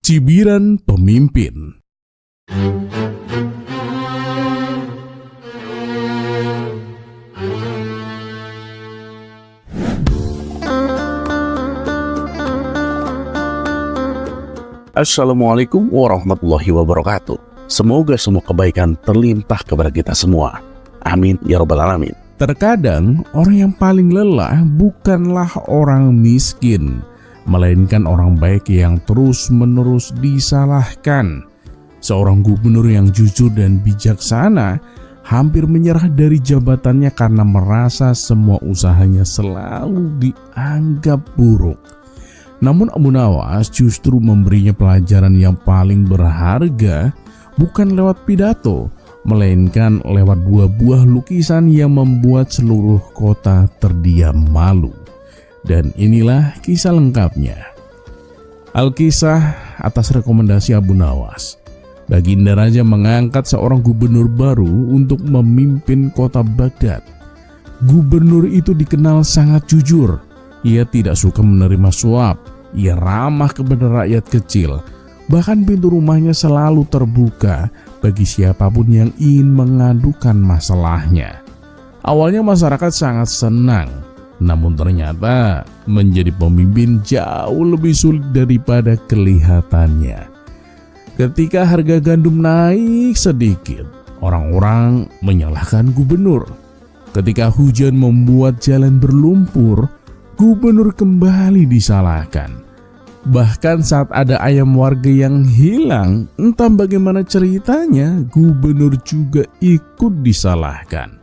Cibiran Pemimpin. Assalamualaikum warahmatullahi wabarakatuh. Semoga semua kebaikan terlimpah kepada kita semua. Amin ya rabbal alamin. Terkadang orang yang paling lelah bukanlah orang miskin, melainkan orang baik yang terus-menerus disalahkan. Seorang gubernur yang jujur dan bijaksana hampir menyerah dari jabatannya karena merasa semua usahanya selalu dianggap buruk. Namun Abu Nawas justru memberinya pelajaran yang paling berharga, bukan lewat pidato, melainkan lewat dua buah lukisan yang membuat seluruh kota terdiam malu. Dan inilah kisah lengkapnya. Al-Kisah atas rekomendasi Abu Nawas. Baginda Raja mengangkat seorang gubernur baru untuk memimpin kota Baghdad. Gubernur itu dikenal sangat jujur. Ia tidak suka menerima suap. Ia ramah kepada rakyat kecil. Bahkan pintu rumahnya selalu terbuka bagi siapapun yang ingin mengadukan masalahnya. Awalnya masyarakat sangat senang. Namun ternyata menjadi pemimpin jauh lebih sulit daripada kelihatannya. Ketika harga gandum naik sedikit, orang-orang menyalahkan gubernur. Ketika hujan membuat jalan berlumpur, gubernur kembali disalahkan. Bahkan saat ada ayam warga yang hilang, entah bagaimana ceritanya, gubernur juga ikut disalahkan.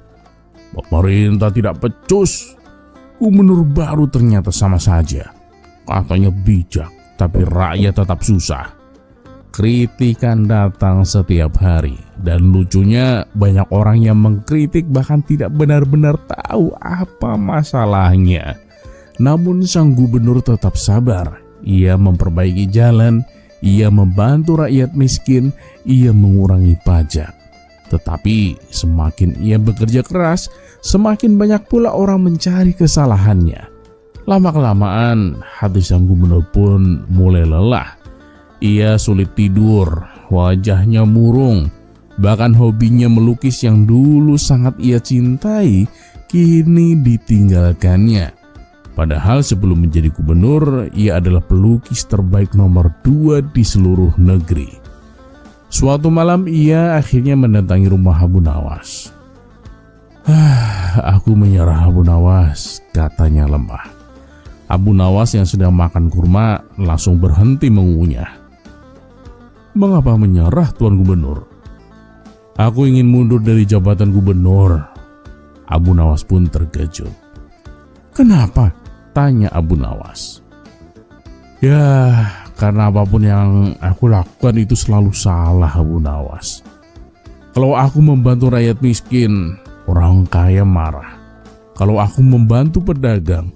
Pemerintah tidak becus. Gubernur baru ternyata sama saja. Katanya bijak, tapi rakyat tetap susah. Kritikan datang setiap hari. Dan lucunya banyak orang yang mengkritik bahkan tidak benar-benar tahu apa masalahnya. Namun sang gubernur tetap sabar. Ia memperbaiki jalan, ia membantu rakyat miskin, ia mengurangi pajak. Tetapi semakin ia bekerja keras, semakin banyak pula orang mencari kesalahannya. Lama-kelamaan hati sang gubernur pun mulai lelah. Ia sulit tidur, wajahnya murung. Bahkan hobinya melukis yang dulu sangat ia cintai, kini ditinggalkannya. Padahal sebelum menjadi gubernur, ia adalah pelukis terbaik nomor 2 di seluruh negeri. Suatu malam ia akhirnya mendatangi rumah Abu Nawas. Aku menyerah Abu Nawas, katanya lemah. Abu Nawas yang sedang makan kurma langsung berhenti mengunyah. Mengapa menyerah Tuan Gubernur? Aku ingin mundur dari jabatan gubernur. Abu Nawas pun terkejut. Kenapa? Tanya Abu Nawas. Ya, karena apapun yang aku lakukan itu selalu salah Abu Nawas. Kalau aku membantu rakyat miskin, orang kaya marah. Kalau aku membantu pedagang,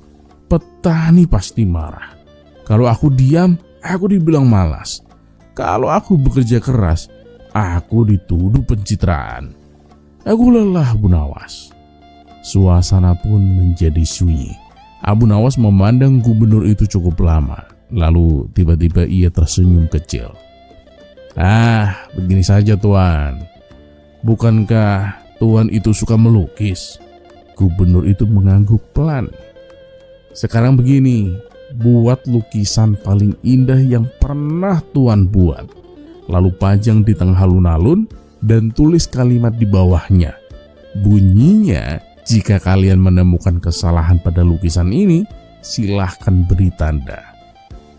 petani pasti marah. Kalau aku diam, aku dibilang malas. Kalau aku bekerja keras, aku dituduh pencitraan. Aku lelah Abu Nawas. Suasana pun menjadi sunyi. Abu Nawas memandang gubernur itu cukup lama. Lalu tiba-tiba ia tersenyum kecil. Begini saja Tuan. Bukankah Tuan itu suka melukis? Gubernur itu mengangguk pelan. Sekarang begini, buat lukisan paling indah yang pernah Tuan buat. Lalu pajang di tengah alun-alun dan tulis kalimat di bawahnya. Bunyinya, jika kalian menemukan kesalahan pada lukisan ini, silahkan beri tanda.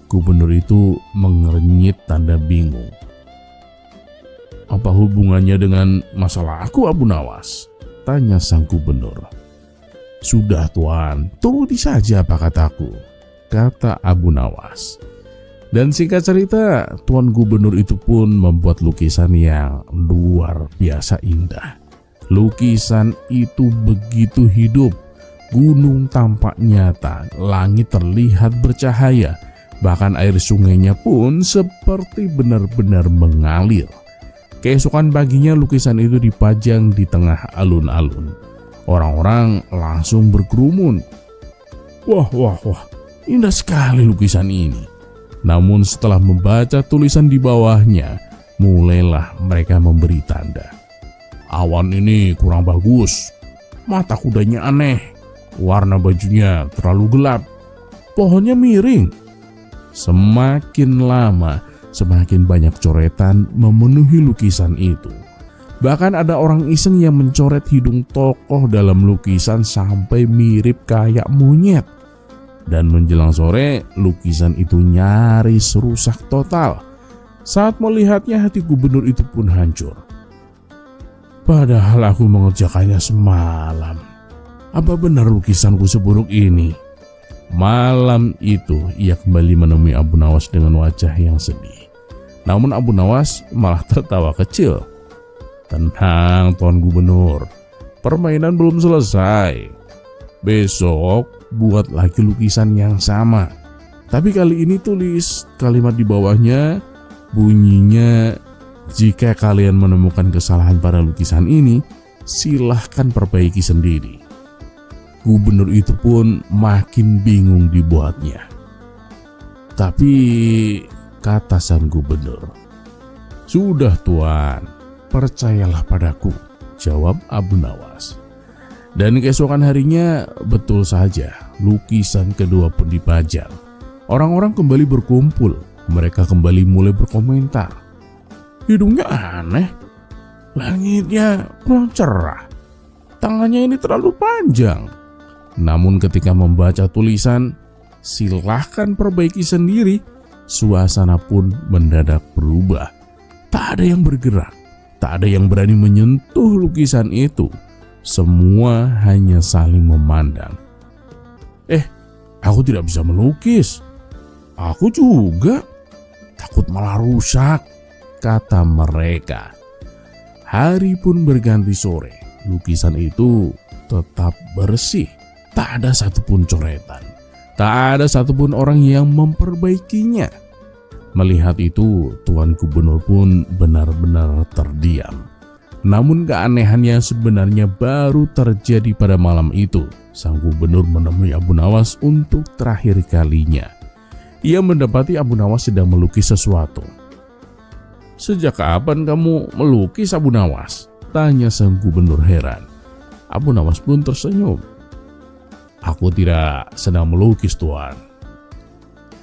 Gubernur itu mengernyit tanda bingung. Apa hubungannya dengan masalah aku Abu Nawas? Tanya sang gubernur. Sudah Tuan, turuti saja apa kataku, kata Abu Nawas. Dan singkat cerita, Tuan Gubernur itu pun membuat lukisan yang luar biasa indah. Lukisan itu begitu hidup. Gunung tampak nyata, langit terlihat bercahaya. Bahkan air sungainya pun seperti benar-benar mengalir. Keesokan paginya lukisan itu dipajang di tengah alun-alun. Orang-orang langsung berkerumun. Wah, indah sekali lukisan ini. Namun setelah membaca tulisan di bawahnya, mulailah mereka memberi tanda. Awan ini kurang bagus, mata kudanya aneh, warna bajunya terlalu gelap, pohonnya miring. Semakin lama, semakin banyak coretan memenuhi lukisan itu. Bahkan ada orang iseng yang mencoret hidung tokoh dalam lukisan sampai mirip kayak monyet. Dan menjelang sore, lukisan itu nyaris rusak total. Saat melihatnya, hati gubernur itu pun hancur. Padahal aku mengerjakannya semalam. Apa benar lukisanku seburuk ini? Malam itu ia kembali menemui Abu Nawas dengan wajah yang sedih. Namun Abu Nawas malah tertawa kecil. Tenang Tuan Gubernur, permainan belum selesai. Besok buat lagi lukisan yang sama. Tapi kali ini tulis kalimat di bawahnya, bunyinya, jika kalian menemukan kesalahan pada lukisan ini, silahkan perbaiki sendiri. Gubernur itu pun makin bingung dibuatnya. Tapi kata sang gubernur, "Sudah Tuan, percayalah padaku," jawab Abu Nawas. Dan keesokan harinya, betul saja, lukisan kedua pun dipajang. Orang-orang kembali berkumpul, mereka kembali mulai berkomentar. Hidungnya aneh, langitnya kurang cerah, tangannya ini terlalu panjang. Namun ketika membaca tulisan, silahkan perbaiki sendiri, suasana pun mendadak berubah. Tak ada yang bergerak, tak ada yang berani menyentuh lukisan itu. Semua hanya saling memandang. Aku tidak bisa melukis. Aku juga. Takut malah rusak, kata mereka. Hari pun berganti sore. Lukisan itu tetap bersih. Tak ada satupun coretan. Tak ada satupun orang yang memperbaikinya. Melihat itu, Tuan Gubernur pun benar-benar terdiam. Namun keanehan yang sebenarnya baru terjadi pada malam itu. Sang gubernur menemui Abu Nawas untuk terakhir kalinya. Ia mendapati Abu Nawas sedang melukis sesuatu. "Sejak kapan kamu melukis, Abu Nawas?" tanya sang gubernur heran. Abu Nawas pun tersenyum. "Aku tidak sedang melukis, Tuan."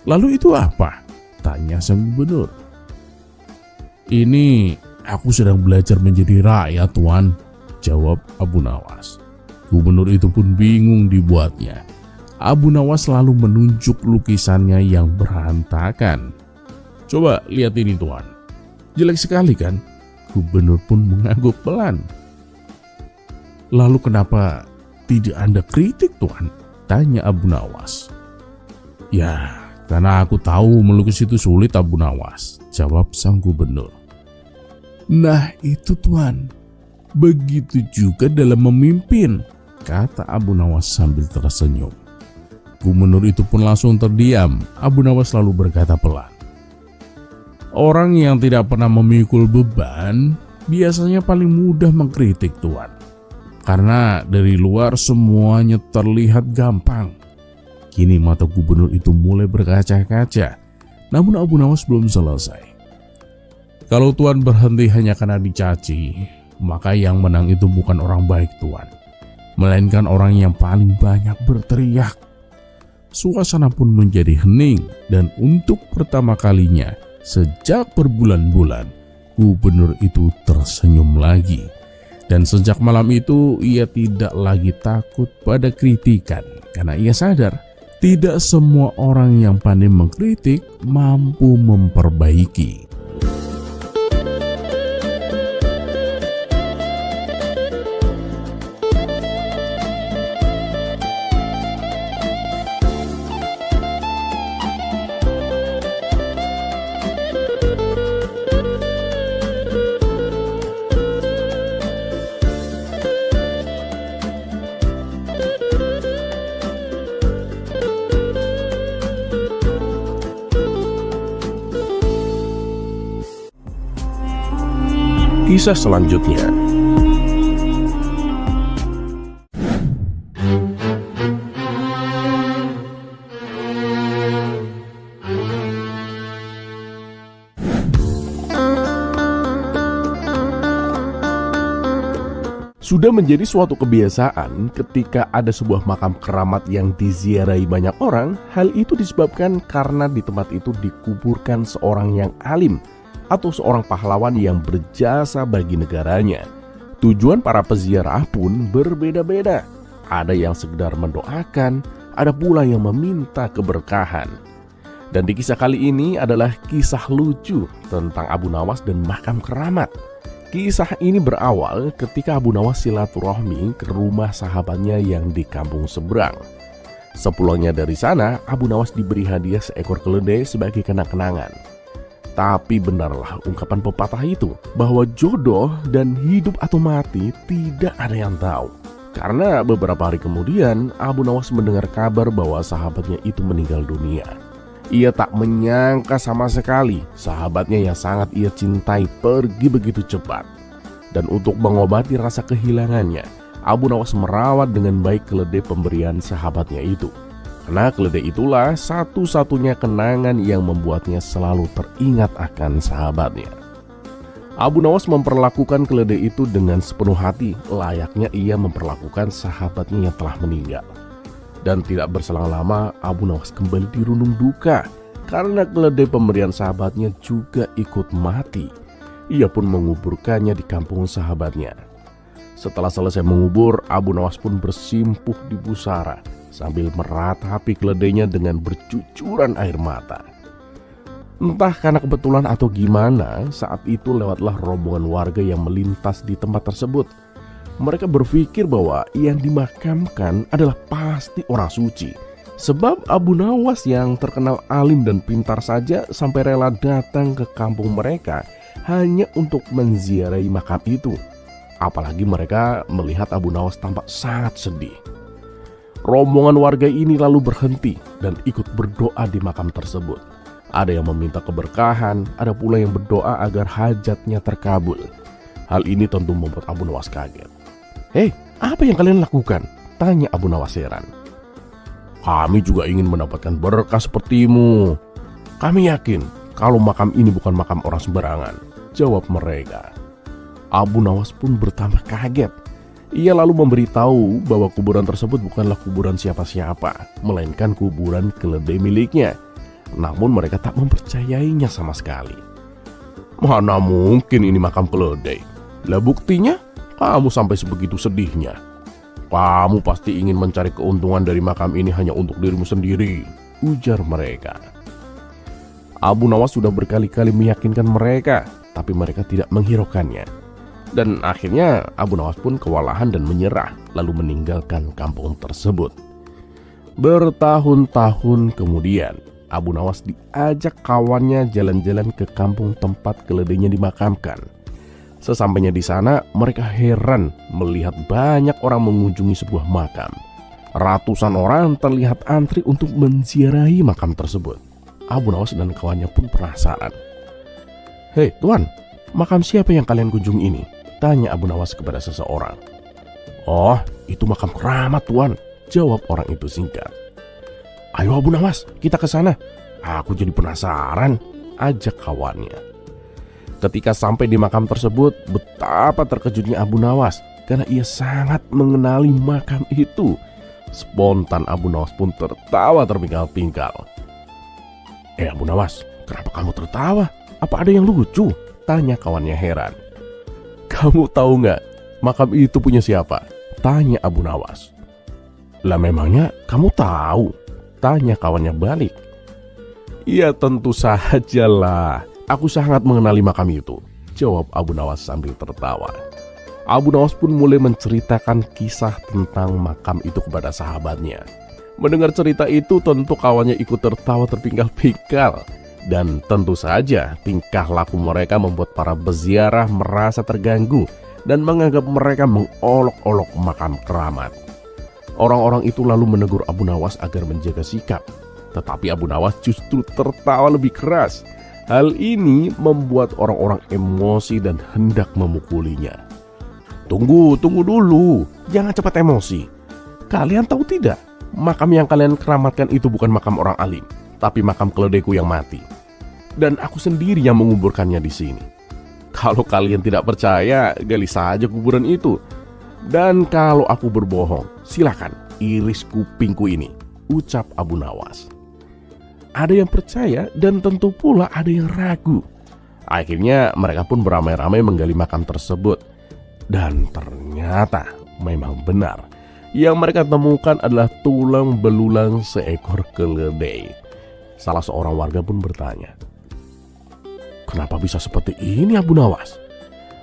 "Lalu itu apa?" tanya sang gubernur. "Ini aku sedang belajar menjadi rakyat, Tuan," jawab Abu Nawas. Gubernur itu pun bingung dibuatnya. Abu Nawas lalu menunjuk lukisannya yang berantakan. "Coba lihat ini, Tuan. Jelek sekali kan?" Gubernur pun mengangguk pelan. "Lalu kenapa tidak Anda kritik, Tuan?" tanya Abu Nawas. "Ya, karena aku tahu melukis itu sulit, Abu Nawas," jawab sang gubernur. "Nah itu Tuan, begitu juga dalam memimpin," kata Abu Nawas sambil tersenyum. Gubernur itu pun langsung terdiam. Abu Nawas lalu berkata pelan, "Orang yang tidak pernah memikul beban biasanya paling mudah mengkritik, Tuan. Karena dari luar semuanya terlihat gampang." Kini mata gubernur itu mulai berkaca-kaca. Namun Abu Nawas belum selesai. "Kalau Tuan berhenti hanya karena dicaci, maka yang menang itu bukan orang baik, Tuan, melainkan orang yang paling banyak berteriak." Suasana pun menjadi hening, dan untuk pertama kalinya sejak berbulan-bulan, gubernur itu tersenyum lagi. Dan sejak malam itu ia tidak lagi takut pada kritikan, karena ia sadar tidak semua orang yang pandai mengkritik mampu memperbaiki. Kisah selanjutnya. Sudah menjadi suatu kebiasaan ketika ada sebuah makam keramat yang diziarahi banyak orang. Hal itu disebabkan karena di tempat itu dikuburkan seorang yang alim atau seorang pahlawan yang berjasa bagi negaranya. Tujuan para peziarah pun berbeda-beda. Ada yang sekedar mendoakan, ada pula yang meminta keberkahan. Dan di kisah kali ini adalah kisah lucu tentang Abu Nawas dan makam keramat. Kisah ini berawal ketika Abu Nawas silaturahmi ke rumah sahabatnya yang di kampung seberang. Sepulangnya dari sana, Abu Nawas diberi hadiah seekor keledai sebagai kenang-kenangan. Tapi benarlah ungkapan pepatah itu, bahwa jodoh dan hidup atau mati tidak ada yang tahu. Karena beberapa hari kemudian, Abu Nawas mendengar kabar bahwa sahabatnya itu meninggal dunia. Ia tak menyangka sama sekali sahabatnya yang sangat ia cintai pergi begitu cepat. Dan untuk mengobati rasa kehilangannya, Abu Nawas merawat dengan baik keledai pemberian sahabatnya itu. Karena keledai itulah satu-satunya kenangan yang membuatnya selalu teringat akan sahabatnya. Abu Nawas memperlakukan keledai itu dengan sepenuh hati, layaknya ia memperlakukan sahabatnya yang telah meninggal. Dan tidak berselang lama, Abu Nawas kembali dirundung duka karena keledai pemberian sahabatnya juga ikut mati. Ia pun menguburkannya di kampung sahabatnya. Setelah selesai mengubur, Abu Nawas pun bersimpuh di pusara sambil meratapi keledainya dengan bercucuran air mata. Entah karena kebetulan atau gimana, saat itu lewatlah rombongan warga yang melintas di tempat tersebut. Mereka berpikir bahwa yang dimakamkan adalah pasti orang suci. Sebab Abu Nawas yang terkenal alim dan pintar saja sampai rela datang ke kampung mereka hanya untuk menziarahi makam itu. Apalagi mereka melihat Abu Nawas tampak sangat sedih. Rombongan warga ini lalu berhenti dan ikut berdoa di makam tersebut. Ada yang meminta keberkahan, ada pula yang berdoa agar hajatnya terkabul. Hal ini tentu membuat Abu Nawas kaget. "Hei, apa yang kalian lakukan?" tanya Abu Nawas heran. "Kami juga ingin mendapatkan berkah sepertimu. Kami yakin kalau makam ini bukan makam orang sembarangan," jawab mereka. Abu Nawas pun bertambah kaget. Ia lalu memberitahu bahwa kuburan tersebut bukanlah kuburan siapa-siapa, melainkan kuburan keledai miliknya. Namun mereka tak mempercayainya sama sekali. "Mana mungkin ini makam keledai? Lah buktinya kamu sampai sebegitu sedihnya. Kamu pasti ingin mencari keuntungan dari makam ini hanya untuk dirimu sendiri," ujar mereka. Abu Nawas sudah berkali-kali meyakinkan mereka, tapi mereka tidak menghiraukannya. Dan akhirnya Abu Nawas pun kewalahan dan menyerah, lalu meninggalkan kampung tersebut. Bertahun-tahun kemudian, Abu Nawas diajak kawannya jalan-jalan ke kampung tempat keledainya dimakamkan. Sesampainya di sana, mereka heran melihat banyak orang mengunjungi sebuah makam. Ratusan orang terlihat antri untuk menziarahi makam tersebut. Abu Nawas dan kawannya pun penasaran. "Hei tuan, makam siapa yang kalian kunjungi ini?" tanya Abu Nawas kepada seseorang. "Oh, itu makam keramat tuan," jawab orang itu singkat. "Ayo Abu Nawas, kita ke sana. Aku jadi penasaran," ajak kawannya. Ketika sampai di makam tersebut, betapa terkejutnya Abu Nawas karena ia sangat mengenali makam itu. Spontan Abu Nawas pun tertawa terpingkal-pingkal. Abu Nawas, kenapa kamu tertawa? Apa ada yang lucu?" tanya kawannya heran. "Kamu tahu nggak makam itu punya siapa?" tanya Abu Nawas. "Lah memangnya kamu tahu?" tanya kawannya balik. "Ya tentu sajalah. Aku sangat mengenali makam itu," jawab Abu Nawas sambil tertawa. Abu Nawas pun mulai menceritakan kisah tentang makam itu kepada sahabatnya. Mendengar cerita itu tentu kawannya ikut tertawa terpingkal-pingkal. Dan tentu saja tingkah laku mereka membuat para peziarah merasa terganggu dan menganggap mereka mengolok-olok makam keramat. Orang-orang itu lalu menegur Abu Nawas agar menjaga sikap. Tetapi Abu Nawas justru tertawa lebih keras. Hal ini membuat orang-orang emosi dan hendak memukulinya. Tunggu dulu, jangan cepat emosi. Kalian tahu tidak, makam yang kalian keramatkan itu bukan makam orang alim, tapi makam keledaiku yang mati. Dan aku sendiri yang menguburkannya di sini. Kalau kalian tidak percaya, gali saja kuburan itu. Dan kalau aku berbohong, silakan iris kupingku ini, ucap Abu Nawas. Ada yang percaya dan tentu pula ada yang ragu. Akhirnya mereka pun beramai-ramai menggali makam tersebut. Dan ternyata memang benar. Yang mereka temukan adalah tulang belulang seekor keledai. Salah seorang warga pun bertanya, "Kenapa bisa seperti ini, Abu Nawas?"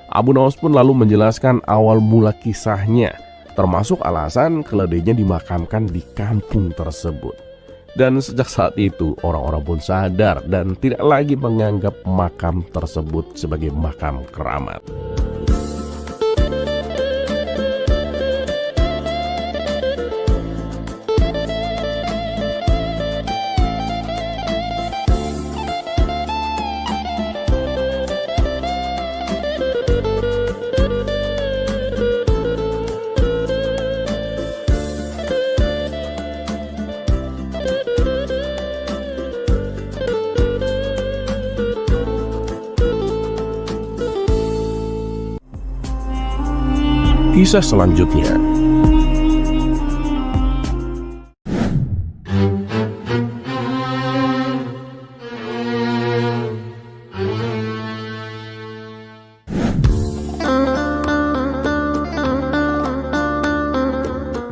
Abu Nawas pun lalu menjelaskan awal mula kisahnya, termasuk alasan keledainya dimakamkan di kampung tersebut. Dan sejak saat itu orang-orang pun sadar dan tidak lagi menganggap makam tersebut sebagai makam keramat. Kisah selanjutnya.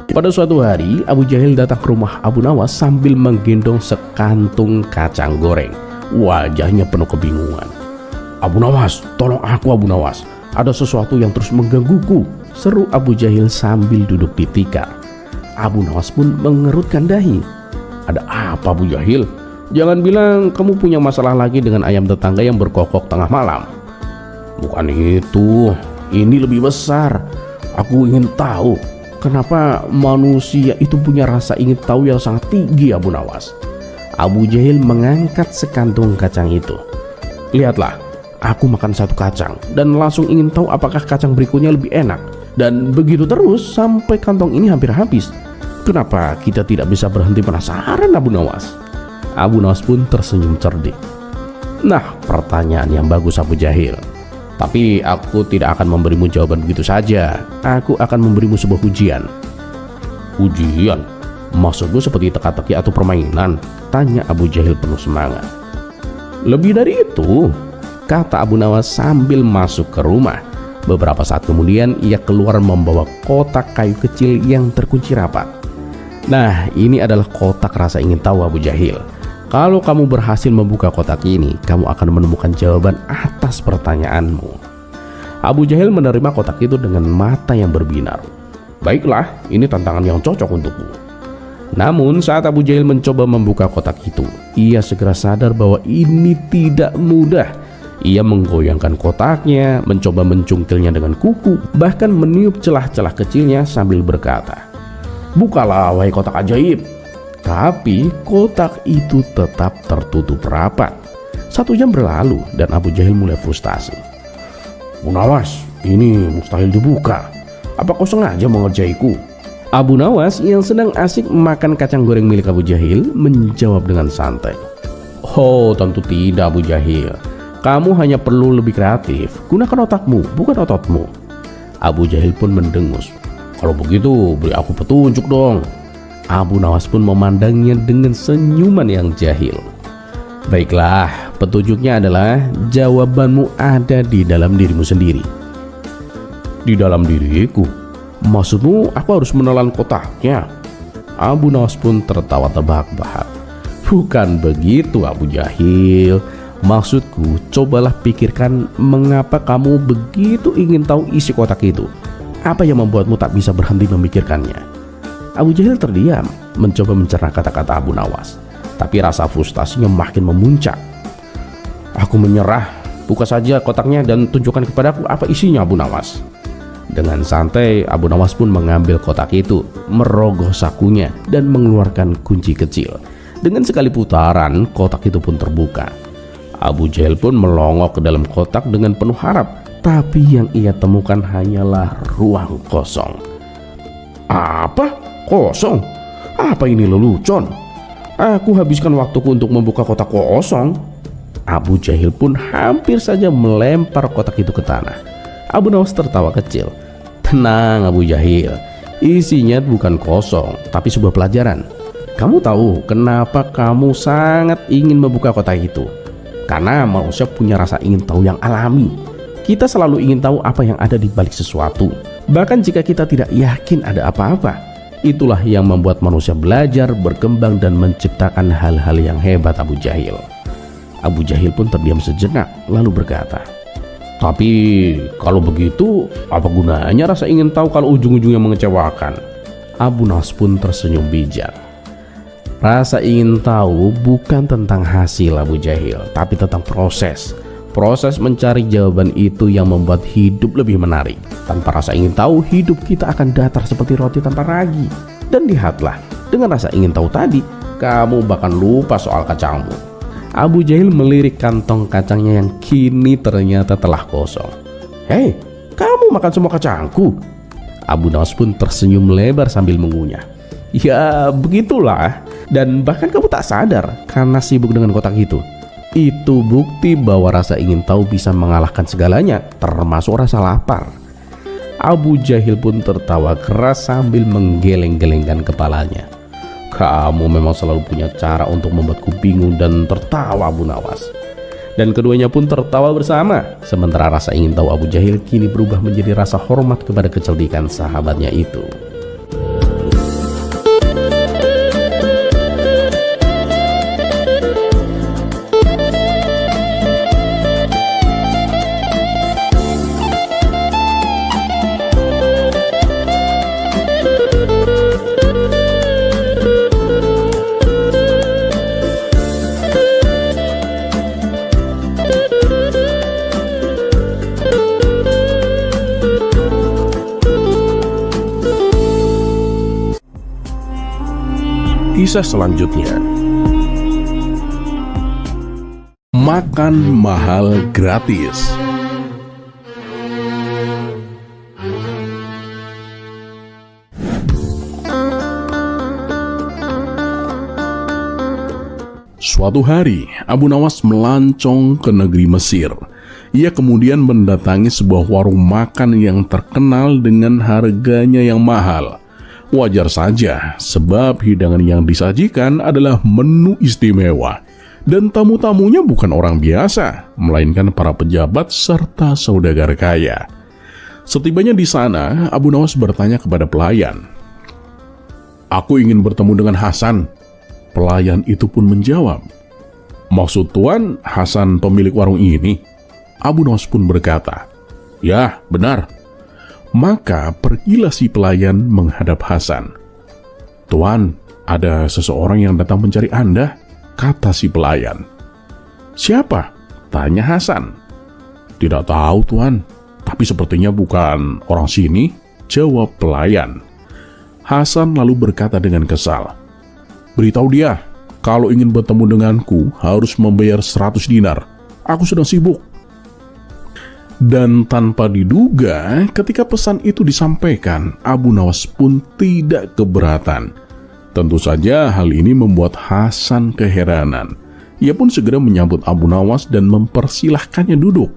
Pada suatu hari, Abu Jahil datang ke rumah Abu Nawas sambil menggendong sekantung kacang goreng. Wajahnya penuh kebingungan. "Abu Nawas, tolong aku Abu Nawas. Ada sesuatu yang terus menggangguku," seru Abu Jahil sambil duduk di tikar. Abu Nawas pun mengerutkan dahi. "Ada apa, Abu Jahil? Jangan bilang kamu punya masalah lagi dengan ayam tetangga yang berkokok tengah malam." "Bukan itu, ini lebih besar. Aku ingin tahu kenapa manusia itu punya rasa ingin tahu yang sangat tinggi, Abu Nawas." Abu Jahil mengangkat sekantung kacang itu. "Lihatlah, aku makan satu kacang dan langsung ingin tahu apakah kacang berikutnya lebih enak. Dan begitu terus sampai kantong ini hampir habis. Kenapa kita tidak bisa berhenti penasaran, Abu Nawas?" Abu Nawas pun tersenyum cerdik. "Nah, pertanyaan yang bagus, Abu Jahil. Tapi aku tidak akan memberimu jawaban begitu saja. Aku akan memberimu sebuah ujian." "Ujian? Maksudmu seperti teka-teki atau permainan?" tanya Abu Jahil penuh semangat. "Lebih dari itu," kata Abu Nawas sambil masuk ke rumah. Beberapa saat kemudian ia keluar membawa kotak kayu kecil yang terkunci rapat. "Nah, ini adalah kotak rasa ingin tahu, Abu Jahil. Kalau kamu berhasil membuka kotak ini, kamu akan menemukan jawaban atas pertanyaanmu." Abu Jahil menerima kotak itu dengan mata yang berbinar. "Baiklah, ini tantangan yang cocok untukku." Namun saat Abu Jahil mencoba membuka kotak itu, ia segera sadar bahwa ini tidak mudah. Ia menggoyangkan kotaknya, mencoba mencungkilnya dengan kuku, bahkan meniup celah-celah kecilnya sambil berkata, "Bukalah, wahai kotak ajaib." Tapi kotak itu tetap tertutup rapat. 1 jam berlalu dan Abu Jahil mulai frustasi. "Bu Nawas, ini mustahil dibuka. Apa kau sengaja mengerjaiku?" Abu Nawas yang sedang asik makan kacang goreng milik Abu Jahil menjawab dengan santai, "Oh, tentu tidak, Abu Jahil. Kamu hanya perlu lebih kreatif. Gunakan otakmu, bukan ototmu." Abu Jahil pun mendengus. "Kalau begitu, beri aku petunjuk dong." Abu Nawas pun memandangnya dengan senyuman yang jahil. "Baiklah, petunjuknya adalah jawabanmu ada di dalam dirimu sendiri." "Di dalam diriku? Maksudmu aku harus menelan kotaknya?" Abu Nawas pun tertawa terbahak-bahak. "Bukan begitu, Abu Jahil. Maksudku, cobalah pikirkan mengapa kamu begitu ingin tahu isi kotak itu. Apa yang membuatmu tak bisa berhenti memikirkannya?" Abu Jahil terdiam, mencoba mencerna kata-kata Abu Nawas. Tapi rasa frustasinya makin memuncak. "Aku menyerah. Buka saja kotaknya dan tunjukkan kepadaku apa isinya, Abu Nawas." Dengan santai, Abu Nawas pun mengambil kotak itu, merogoh sakunya, dan mengeluarkan kunci kecil. Dengan sekali putaran, kotak itu pun terbuka. Abu Jahil pun melongok ke dalam kotak dengan penuh harap, tapi yang ia temukan hanyalah ruang kosong. "Apa? Kosong? Apa ini lelucon? Aku habiskan waktuku untuk membuka kotak kosong." Abu Jahil pun hampir saja melempar kotak itu ke tanah. Abu Nawas tertawa kecil. Tenang Abu Jahil, isinya bukan kosong, tapi sebuah pelajaran. Kamu tahu kenapa kamu sangat ingin membuka kotak itu? Karena manusia punya rasa ingin tahu yang alami. Kita selalu ingin tahu apa yang ada di balik sesuatu, bahkan jika kita tidak yakin ada apa-apa. Itulah yang membuat manusia belajar, berkembang, dan menciptakan hal-hal yang hebat. Abu Jahil pun terdiam sejenak, lalu berkata, "Tapi kalau begitu, apa gunanya rasa ingin tahu kalau ujung-ujungnya mengecewakan?" Abu Nawas pun tersenyum bijak. Rasa ingin tahu bukan tentang hasil Abu Jahil, tapi tentang proses. Proses mencari jawaban itu yang membuat hidup lebih menarik. Tanpa rasa ingin tahu, hidup kita akan datar seperti roti tanpa ragi. Dan lihatlah, dengan rasa ingin tahu tadi, kamu bahkan lupa soal kacangmu. Abu Jahil melirik kantong kacangnya yang kini ternyata telah kosong. "Hei, kamu makan semua kacangku?" Abu Nawas pun tersenyum lebar sambil mengunyah. "Ya begitulah, dan bahkan kamu tak sadar karena sibuk dengan kotak itu. Itu bukti bahwa rasa ingin tahu bisa mengalahkan segalanya, termasuk rasa lapar." Abu Jahil pun tertawa keras sambil menggeleng-gelengkan kepalanya. "Kamu memang selalu punya cara untuk membuatku bingung dan tertawa, Abu Nawas." Dan keduanya pun tertawa bersama. Sementara rasa ingin tahu Abu Jahil kini berubah menjadi rasa hormat kepada kecerdikan sahabatnya itu. Kisah selanjutnya, makan mahal gratis. Suatu hari, Abu Nawas melancong ke negeri Mesir. Ia kemudian mendatangi sebuah warung makan yang terkenal dengan harganya yang mahal. Wajar saja, sebab hidangan yang disajikan adalah menu istimewa. Dan tamu-tamunya bukan orang biasa, melainkan para pejabat serta saudagar kaya. Setibanya di sana, Abu Nawas bertanya kepada pelayan, "Aku ingin bertemu dengan Hasan." Pelayan itu pun menjawab, "Maksud Tuan Hasan pemilik warung ini?" Abu Nawas pun berkata, "Ya, benar." Maka pergilah si pelayan menghadap Hasan. "Tuan, ada seseorang yang datang mencari Anda," kata si pelayan. "Siapa?" tanya Hasan. "Tidak tahu, Tuan, tapi sepertinya bukan orang sini," jawab pelayan. Hasan lalu berkata dengan kesal, "Beritahu dia, kalau ingin bertemu denganku harus membayar 100 dinar. Aku sedang sibuk." Dan tanpa diduga, ketika pesan itu disampaikan, Abu Nawas pun tidak keberatan. Tentu saja hal ini membuat Hasan keheranan. Ia pun segera menyambut Abu Nawas dan mempersilahkannya duduk.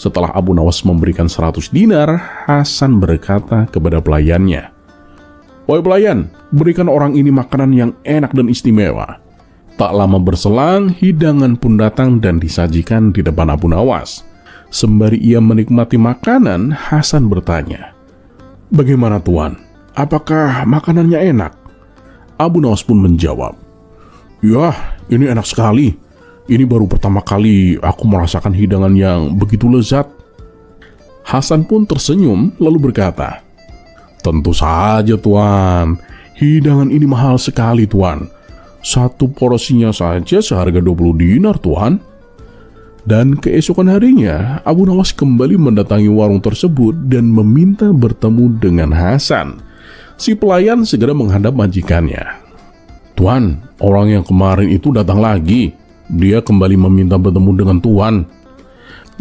Setelah Abu Nawas memberikan 100 dinar, Hasan berkata kepada pelayannya, "Wahai pelayan, berikan orang ini makanan yang enak dan istimewa." Tak lama berselang, hidangan pun datang dan disajikan di depan Abu Nawas. Sembari ia menikmati makanan, Hasan bertanya, "Bagaimana Tuan? Apakah makanannya enak?" Abu Nawas pun menjawab, "Ya, ini enak sekali. Ini baru pertama kali aku merasakan hidangan yang begitu lezat." Hasan pun tersenyum lalu berkata, "Tentu saja Tuan, hidangan ini mahal sekali Tuan. Satu porsinya saja seharga 20 dinar Tuan." Dan keesokan harinya, Abu Nawas kembali mendatangi warung tersebut dan meminta bertemu dengan Hasan. Si pelayan segera menghadap majikannya. "Tuan, orang yang kemarin itu datang lagi. Dia kembali meminta bertemu dengan Tuan."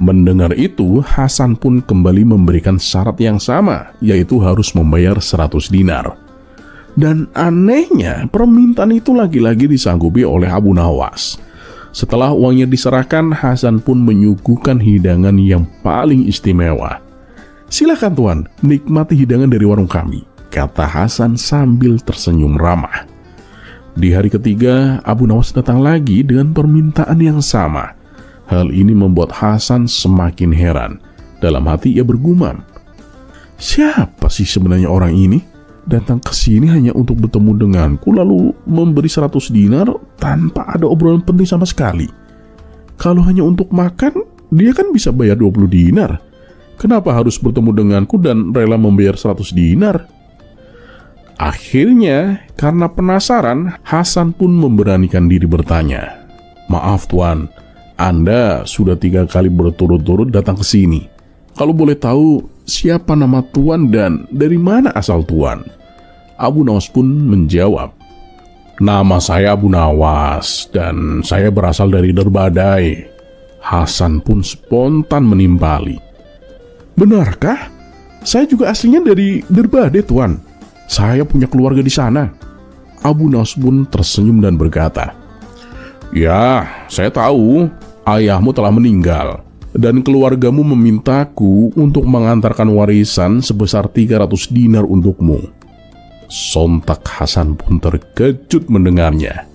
Mendengar itu, Hasan pun kembali memberikan syarat yang sama, yaitu harus membayar 100 dinar. Dan anehnya, permintaan itu lagi-lagi disanggupi oleh Abu Nawas. Setelah uangnya diserahkan, Hasan pun menyuguhkan hidangan yang paling istimewa. "Silakan Tuan, nikmati hidangan dari warung kami," kata Hasan sambil tersenyum ramah. Di hari ketiga, Abu Nawas datang lagi dengan permintaan yang sama. Hal ini membuat Hasan semakin heran. Dalam hati ia bergumam, "Siapa sih sebenarnya orang ini? Datang ke sini hanya untuk bertemu denganku lalu memberi 100 dinar tanpa ada obrolan penting sama sekali. Kalau hanya untuk makan, dia kan bisa bayar 20 dinar. Kenapa harus bertemu denganku dan rela membayar 100 dinar?" Akhirnya, karena penasaran, Hasan pun memberanikan diri bertanya, "Maaf Tuan, Anda sudah 3 kali berturut-turut datang ke sini. Kalau boleh tahu, siapa nama Tuan dan dari mana asal Tuan?" Abu Nawas pun menjawab, "Nama saya Abu Nawas dan saya berasal dari Derbadai." Hasan pun spontan menimpali, "Benarkah? Saya juga aslinya dari Derbadai Tuan. Saya punya keluarga di sana." Abu Nawas pun tersenyum dan berkata, "Ya, saya tahu ayahmu telah meninggal dan keluargamu memintaku untuk mengantarkan warisan sebesar 300 dinar untukmu." Sontak Hasan pun terkejut mendengarnya.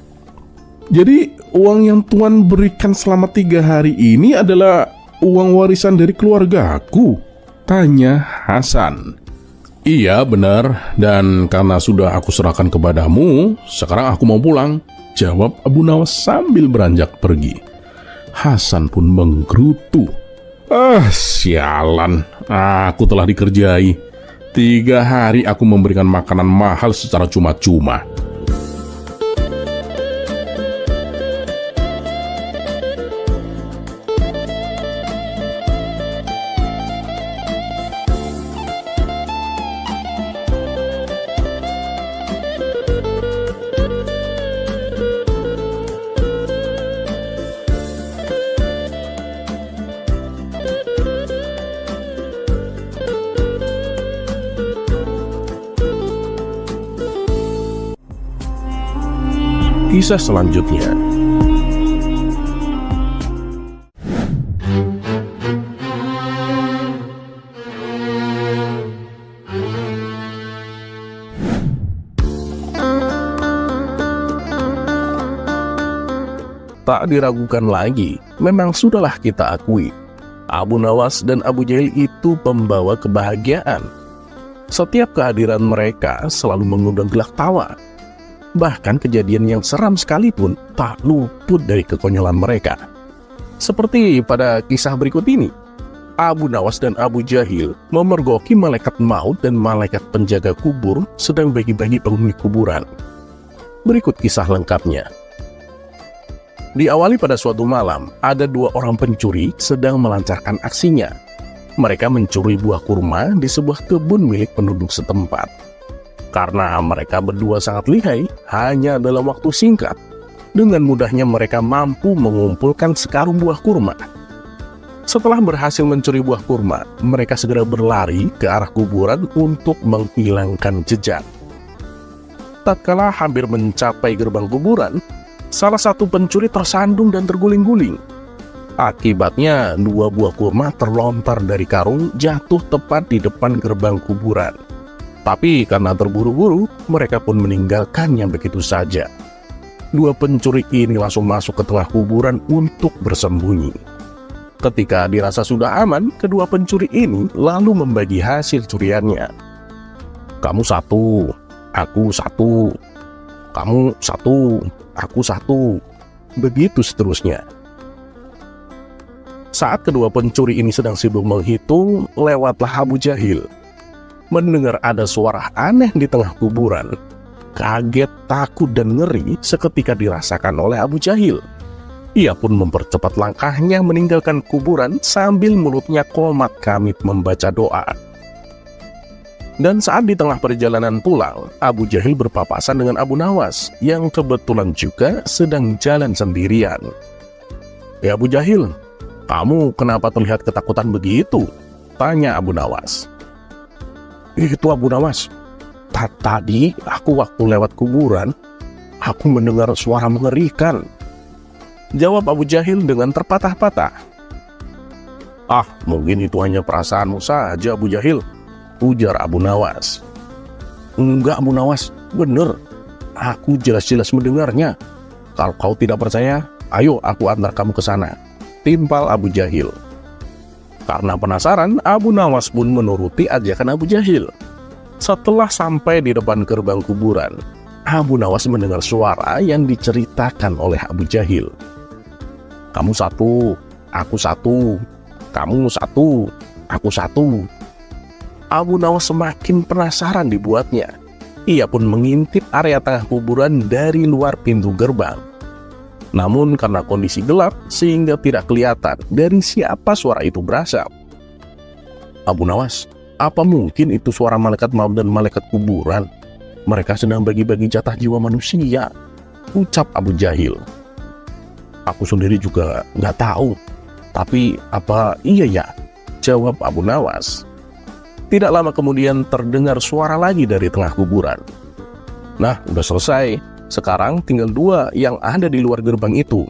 "Jadi uang yang Tuan berikan selama 3 hari ini adalah uang warisan dari keluargaku?" tanya Hasan. "Iya benar, dan karena sudah aku serahkan kepadamu, sekarang aku mau pulang," jawab Abu Nawas sambil beranjak pergi. Hasan pun menggerutu, "Sialan, aku telah dikerjai. 3 hari aku memberikan makanan mahal secara cuma-cuma." Kisah selanjutnya. Tak diragukan lagi, memang sudahlah kita akui, Abu Nawas dan Abu Jahil itu pembawa kebahagiaan. Setiap kehadiran mereka selalu mengundang gelak tawa. Bahkan kejadian yang seram sekalipun tak luput dari kekonyolan mereka. Seperti pada kisah berikut ini, Abu Nawas dan Abu Jahil memergoki malaikat maut dan malaikat penjaga kubur sedang bagi-bagi penghuni kuburan. Berikut kisah lengkapnya. Diawali pada suatu malam, ada 2 orang pencuri sedang melancarkan aksinya. Mereka mencuri buah kurma di sebuah kebun milik penduduk setempat. Karena mereka berdua sangat lihai, hanya dalam waktu singkat, dengan mudahnya mereka mampu mengumpulkan sekarung buah kurma. Setelah berhasil mencuri buah kurma, mereka segera berlari ke arah kuburan untuk menghilangkan jejak. Tatkala hampir mencapai gerbang kuburan, salah satu pencuri tersandung dan terguling-guling. Akibatnya, 2 buah kurma terlontar dari karung jatuh tepat di depan gerbang kuburan. Tapi karena terburu-buru, mereka pun meninggalkannya begitu saja. 2 pencuri ini langsung masuk ke tengah kuburan untuk bersembunyi. Ketika dirasa sudah aman, kedua pencuri ini lalu membagi hasil curiannya. "Kamu 1, aku 1. Kamu 1, aku 1. Begitu seterusnya. Saat kedua pencuri ini sedang sibuk menghitung, lewatlah Abu Jahil. Mendengar ada suara aneh di tengah kuburan. Kaget, takut, dan ngeri seketika dirasakan oleh Abu Jahil. Ia pun mempercepat langkahnya meninggalkan kuburan sambil mulutnya komat kamit membaca doa. Dan saat di tengah perjalanan pulang, Abu Jahil berpapasan dengan Abu Nawas yang kebetulan juga sedang jalan sendirian. "Ya Abu Jahil, kamu kenapa terlihat ketakutan begitu?" tanya Abu Nawas. "Itu Abu Nawas, tadi aku waktu lewat kuburan, aku mendengar suara mengerikan," jawab Abu Jahil dengan terpatah-patah. "Ah, mungkin itu hanya perasaanmu saja, Abu Jahil," ujar Abu Nawas. "Enggak, Abu Nawas, bener. Aku jelas-jelas mendengarnya. Kalau kau tidak percaya, ayo aku antar kamu ke sana," timpal Abu Jahil. Karena penasaran, Abu Nawas pun menuruti ajakan Abu Jahil. Setelah sampai di depan gerbang kuburan, Abu Nawas mendengar suara yang diceritakan oleh Abu Jahil. "Kamu satu, aku satu. Kamu satu, aku satu." Abu Nawas semakin penasaran dibuatnya. Ia pun mengintip area tengah kuburan dari luar pintu gerbang. Namun karena kondisi gelap sehingga tidak kelihatan dari siapa suara itu berasal. "Abu Nawas, apa mungkin itu suara malaikat maut dan malaikat kuburan? Mereka sedang bagi-bagi jatah jiwa manusia," ucap Abu Jahil. "Aku sendiri juga nggak tahu. Tapi apa iya ya?" jawab Abu Nawas. Tidak lama kemudian terdengar suara lagi dari tengah kuburan. "Nah, udah selesai. Sekarang tinggal 2 yang ada di luar gerbang itu.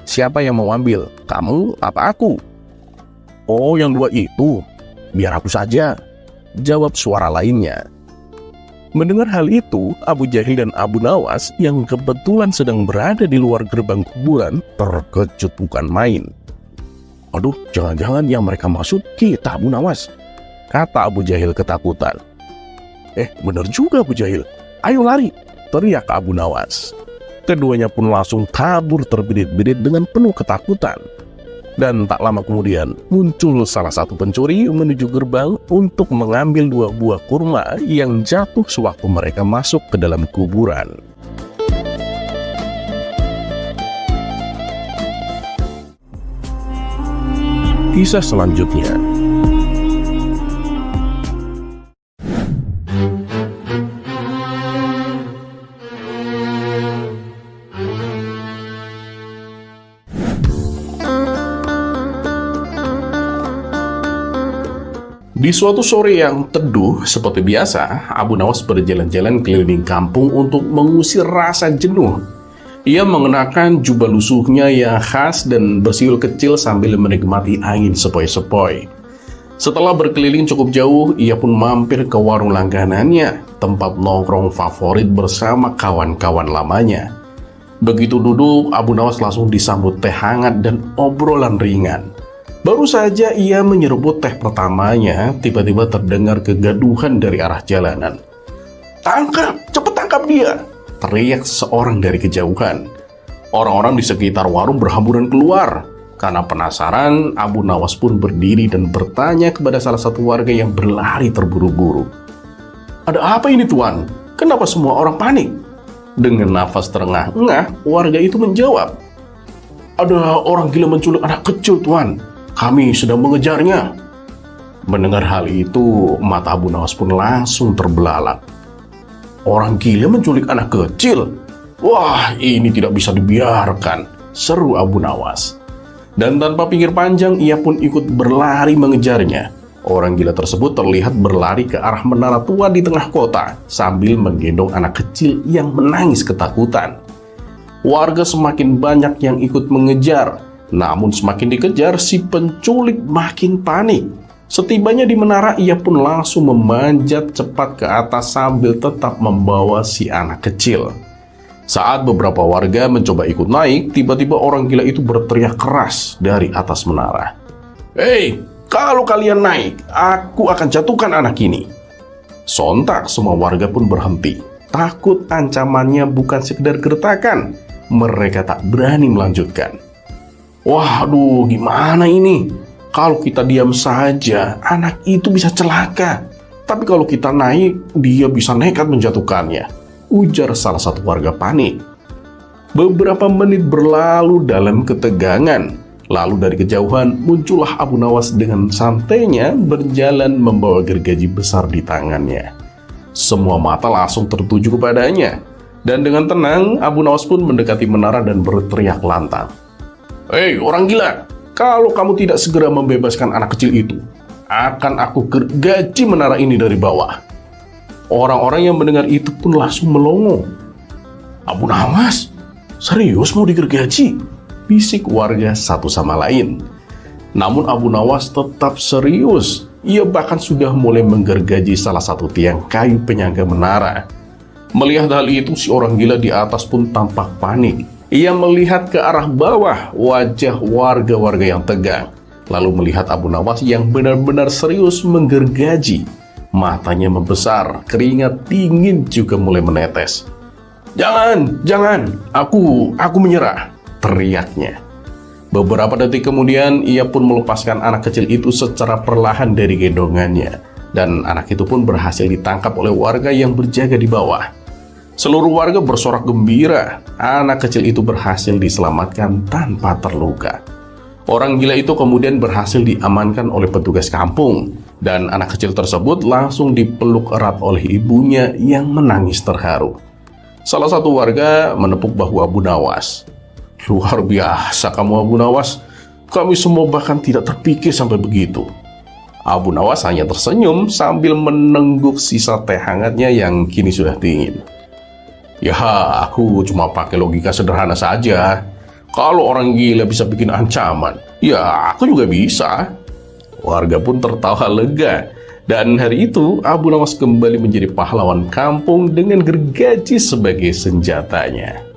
Siapa yang mau ambil? Kamu apa aku?" "Oh, yang 2 itu? Biar aku saja," jawab suara lainnya. Mendengar hal itu, Abu Jahil dan Abu Nawas yang kebetulan sedang berada di luar gerbang kuburan terkejut bukan main. "Aduh, jangan-jangan yang mereka maksud kita, Abu Nawas," kata Abu Jahil ketakutan. Bener juga Abu Jahil. Ayo lari," teriak Abu Nawas. Keduanya pun langsung kabur terbirit-birit dengan penuh ketakutan. Dan tak lama kemudian muncul salah satu pencuri menuju gerbang untuk mengambil 2 buah kurma yang jatuh sewaktu mereka masuk ke dalam kuburan. Kisah selanjutnya. Di suatu sore yang teduh seperti biasa, Abu Nawas berjalan-jalan keliling kampung untuk mengusir rasa jenuh. Ia mengenakan jubah lusuhnya yang khas dan bersiul kecil sambil menikmati angin sepoi-sepoi. Setelah berkeliling cukup jauh, ia pun mampir ke warung langganannya, tempat nongkrong favorit bersama kawan-kawan lamanya. Begitu duduk, Abu Nawas langsung disambut teh hangat dan obrolan ringan. Baru saja ia menyeruput teh pertamanya, tiba-tiba terdengar kegaduhan dari arah jalanan. "Tangkap! Cepat tangkap dia!" teriak seorang dari kejauhan. Orang-orang di sekitar warung berhamburan keluar. Karena penasaran, Abu Nawas pun berdiri dan bertanya kepada salah satu warga yang berlari terburu-buru. "Ada apa ini, Tuan? Kenapa semua orang panik?" Dengan nafas terengah-engah, warga itu menjawab, "Ada orang gila menculik anak kecil, Tuan. Kami sedang mengejarnya." Mendengar hal itu, mata Abu Nawas pun langsung terbelalak. "Orang gila menculik anak kecil? Wah, ini tidak bisa dibiarkan," seru Abu Nawas. Dan tanpa pikir panjang, ia pun ikut berlari mengejarnya. Orang gila tersebut terlihat berlari ke arah menara tua di tengah kota, sambil menggendong anak kecil yang menangis ketakutan. Warga semakin banyak yang ikut mengejar. Namun semakin dikejar, si penculik makin panik. Setibanya di menara, ia pun langsung memanjat cepat ke atas sambil tetap membawa si anak kecil. Saat beberapa warga mencoba ikut naik, tiba-tiba orang gila itu berteriak keras dari atas menara. "Hei, kalau kalian naik, aku akan jatuhkan anak ini." Sontak semua warga pun berhenti. Takut ancamannya bukan sekedar gertakan, mereka tak berani melanjutkan. "Waduh, gimana ini? Kalau kita diam saja, anak itu bisa celaka. Tapi kalau kita naik, dia bisa nekat menjatuhkannya," ujar salah satu warga panik. Beberapa menit berlalu dalam ketegangan. Lalu dari kejauhan muncullah Abu Nawas dengan santainya berjalan membawa gergaji besar di tangannya. Semua mata langsung tertuju kepadanya. Dan dengan tenang, Abu Nawas pun mendekati menara dan berteriak lantang. "Hei, orang gila, kalau kamu tidak segera membebaskan anak kecil itu, akan aku gergaji menara ini dari bawah." Orang-orang yang mendengar itu pun langsung melongo. "Abu Nawas, serius mau digergaji?" bisik warga satu sama lain. Namun Abu Nawas tetap serius. Ia bahkan sudah mulai menggergaji salah satu tiang kayu penyangga menara. Melihat hal itu, si orang gila di atas pun tampak panik. Ia melihat ke arah bawah, wajah warga-warga yang tegang. Lalu melihat Abu Nawas yang benar-benar serius menggergaji. Matanya membesar, keringat dingin juga mulai menetes. Jangan, aku menyerah, teriaknya. Beberapa detik kemudian, ia pun melepaskan anak kecil itu secara perlahan dari gendongannya. Dan anak itu pun berhasil ditangkap oleh warga yang berjaga di bawah. Seluruh warga bersorak gembira, anak kecil itu berhasil diselamatkan tanpa terluka. Orang gila itu kemudian berhasil diamankan oleh petugas kampung, dan anak kecil tersebut langsung dipeluk erat oleh ibunya yang menangis terharu. Salah satu warga menepuk bahu Abu Nawas. Luar biasa kamu Abu Nawas, kami semua bahkan tidak terpikir sampai begitu. Abu Nawas hanya tersenyum sambil menengguk sisa teh hangatnya yang kini sudah dingin. Ya, aku cuma pakai logika sederhana saja. Kalau orang gila bisa bikin ancaman, ya aku juga bisa. Warga pun tertawa lega. Dan hari itu Abu Nawas kembali menjadi pahlawan kampung dengan gergaji sebagai senjatanya.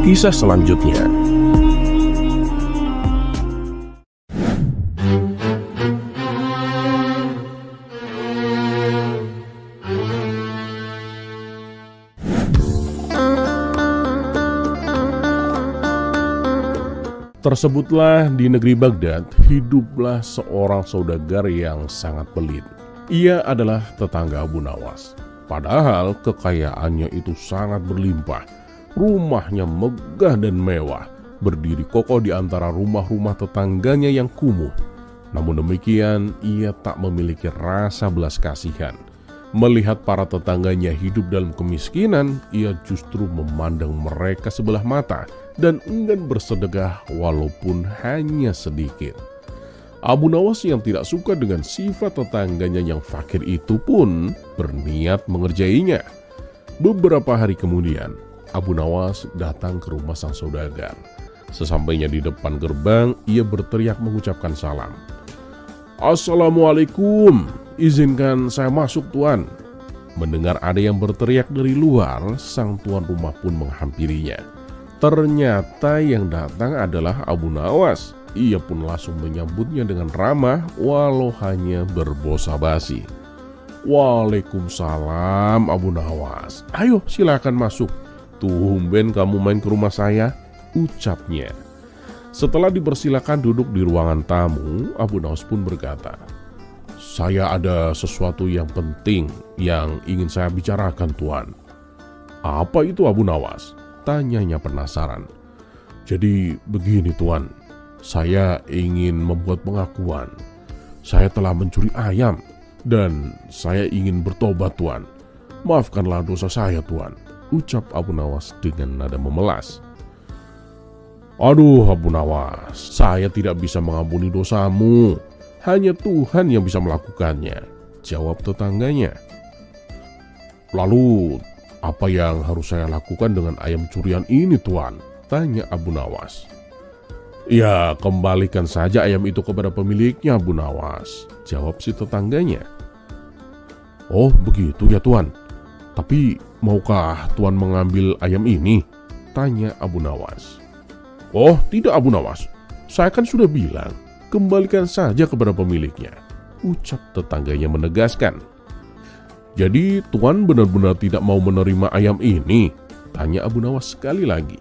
Kisah selanjutnya. Tersebutlah di negeri Baghdad, hiduplah seorang saudagar yang sangat pelit. Ia adalah tetangga Abu Nawas. Padahal kekayaannya itu sangat berlimpah. Rumahnya megah dan mewah, berdiri kokoh di antara rumah-rumah tetangganya yang kumuh. Namun demikian, ia tak memiliki rasa belas kasihan. Melihat para tetangganya hidup dalam kemiskinan, ia justru memandang mereka sebelah mata dan enggan bersedekah walaupun hanya sedikit. Abu Nawas yang tidak suka dengan sifat tetangganya yang fakir itu pun berniat mengerjainya. Beberapa hari kemudian, Abu Nawas datang ke rumah sang saudagar. Sesampainya di depan gerbang, ia berteriak mengucapkan salam. Assalamualaikum, izinkan saya masuk tuan. Mendengar ada yang berteriak dari luar, sang tuan rumah pun menghampirinya. Ternyata yang datang adalah Abu Nawas. Ia pun langsung menyambutnya dengan ramah walau hanya berbasa-basi. Waalaikumsalam Abu Nawas. Ayo silakan masuk. Tumben kamu main ke rumah saya, ucapnya. Setelah dipersilakan duduk di ruangan tamu, Abu Nawas pun berkata, saya ada sesuatu yang penting yang ingin saya bicarakan tuan. Apa itu Abu Nawas? Tanyanya penasaran. Jadi begini tuan, saya ingin membuat pengakuan. Saya telah mencuri ayam dan saya ingin bertobat tuan. Maafkanlah dosa saya tuan, ucap Abu Nawas dengan nada memelas. Aduh Abu Nawas, saya tidak bisa mengampuni dosamu. Hanya Tuhan yang bisa melakukannya, jawab tetangganya. Lalu, apa yang harus saya lakukan dengan ayam curian ini tuan? Tanya Abu Nawas. Ya, kembalikan saja ayam itu kepada pemiliknya Abu Nawas, jawab si tetangganya. Oh begitu ya tuan, tapi maukah tuan mengambil ayam ini? Tanya Abu Nawas. Oh tidak Abu Nawas, saya kan sudah bilang, kembalikan saja kepada pemiliknya, ucap tetangganya menegaskan. Jadi tuan benar-benar tidak mau menerima ayam ini? Tanya Abu Nawas sekali lagi.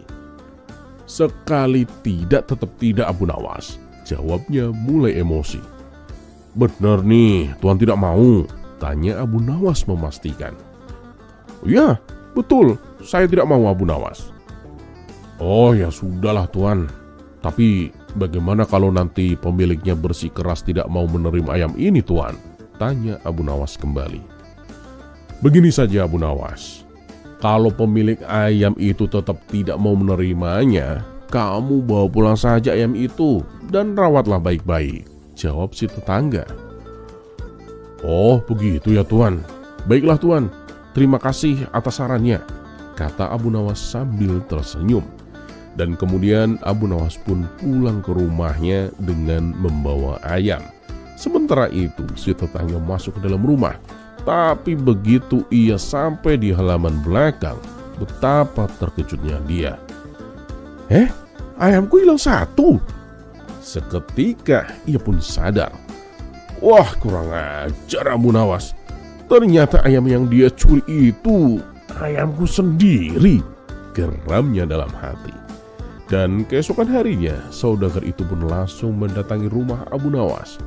Sekali tidak tetap tidak Abu Nawas, jawabnya mulai emosi. Benar nih, tuan tidak mau? Tanya Abu Nawas memastikan. Ya, betul, saya tidak mau Abu Nawas. Oh ya sudahlah tuan, tapi Bagaimana kalau nanti pemiliknya bersikeras tidak mau menerima ayam ini, Tuan? Tanya Abu Nawas kembali. Begini saja, Abu Nawas. Kalau pemilik ayam itu tetap tidak mau menerimanya, kamu bawa pulang saja ayam itu dan rawatlah baik-baik, jawab si tetangga. Oh, begitu ya, Tuan. Baiklah, Tuan. Terima kasih atas sarannya, kata Abu Nawas sambil tersenyum. Dan kemudian Abu Nawas pun pulang ke rumahnya dengan membawa ayam. Sementara itu si tetangga masuk ke dalam rumah. Tapi begitu ia sampai di halaman belakang, betapa terkejutnya dia. Ayamku hilang satu. Seketika ia pun sadar. Wah, kurang ajar Abu Nawas. Ternyata ayam yang dia curi itu ayamku sendiri, geramnya dalam hati. Dan keesokan harinya, saudagar itu pun langsung mendatangi rumah Abu Nawas.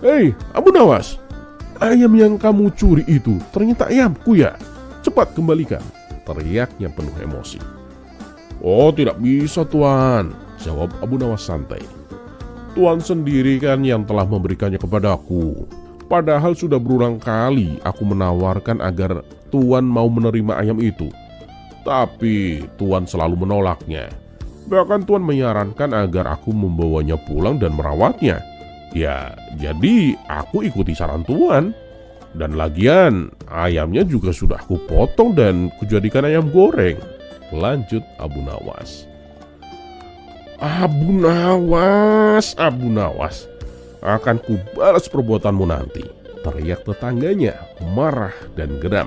Hei, Abu Nawas, ayam yang kamu curi itu ternyata ayamku ya? Cepat kembalikan, teriaknya penuh emosi. Oh, tidak bisa, Tuan, jawab Abu Nawas santai. Tuan sendiri kan yang telah memberikannya kepadaku. Padahal sudah berulang kali aku menawarkan agar Tuan mau menerima ayam itu. Tapi Tuan selalu menolaknya. Bahkan Tuan menyarankan agar aku membawanya pulang dan merawatnya. Ya, jadi aku ikuti saran Tuan. Dan lagian, ayamnya juga sudah kupotong dan kujadikan ayam goreng, lanjut Abu Nawas. Abu Nawas, akan kubalas perbuatanmu nanti, teriak tetangganya marah dan geram.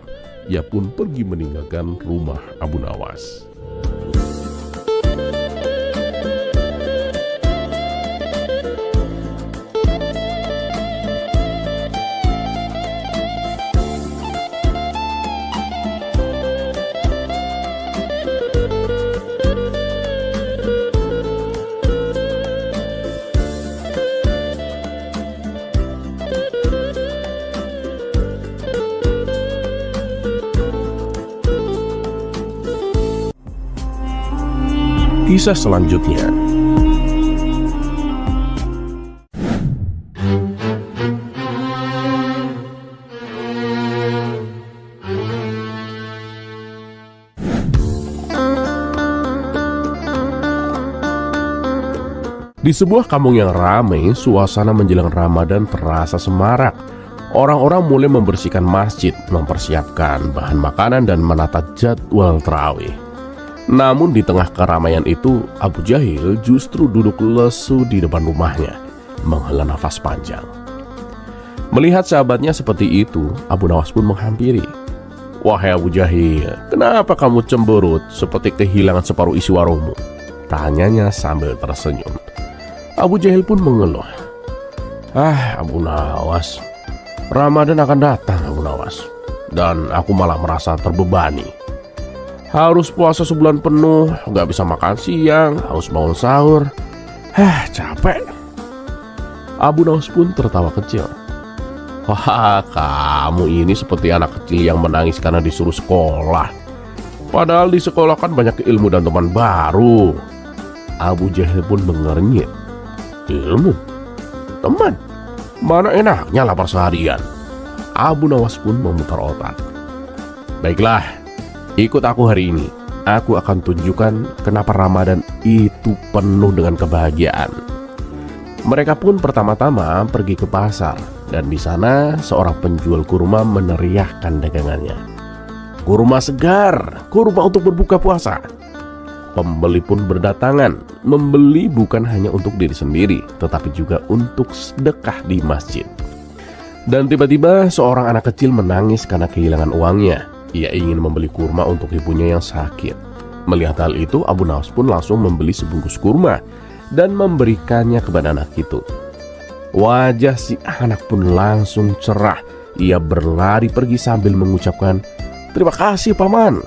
Ia pun pergi meninggalkan rumah Abu Nawas. Kisah selanjutnya. Di sebuah kampung yang ramai, suasana menjelang Ramadan terasa semarak. Orang-orang mulai membersihkan masjid, mempersiapkan bahan makanan dan menata jadwal tarawih. Namun di tengah keramaian itu, Abu Jahil justru duduk lesu di depan rumahnya, menghela nafas panjang. Melihat sahabatnya seperti itu, Abu Nawas pun menghampiri. Wahai Abu Jahil, kenapa kamu cemberut seperti kehilangan separuh isi warungmu? Tanyanya sambil tersenyum. Abu Jahil pun mengeluh. Abu Nawas, Ramadan akan datang Abu Nawas, dan aku malah merasa terbebani. Harus puasa sebulan penuh, gak bisa makan siang, harus bangun sahur. Capek. Abu Nawas pun tertawa kecil. Wah, kamu ini seperti anak kecil yang menangis karena disuruh sekolah. Padahal di sekolah kan banyak ilmu dan teman baru. Abu Jahil pun mengernyit. Ilmu? Teman? Mana enaknya lapar seharian? Abu Nawas pun memutar otak. Baiklah, ikut aku hari ini. Aku akan tunjukkan kenapa Ramadan itu penuh dengan kebahagiaan. Mereka pun pertama-tama pergi ke pasar, dan di sana seorang penjual kurma meneriakkan dagangannya. Kurma segar, kurma untuk berbuka puasa. Pembeli pun berdatangan, membeli bukan hanya untuk diri sendiri, tetapi juga untuk sedekah di masjid. Dan tiba-tiba seorang anak kecil menangis karena kehilangan uangnya. Ia ingin membeli kurma untuk ibunya yang sakit. Melihat hal itu, Abu Nawas pun langsung membeli sebungkus kurma dan memberikannya kepada anak itu. Wajah si anak pun langsung cerah. Ia berlari pergi sambil mengucapkan, "Terima kasih paman.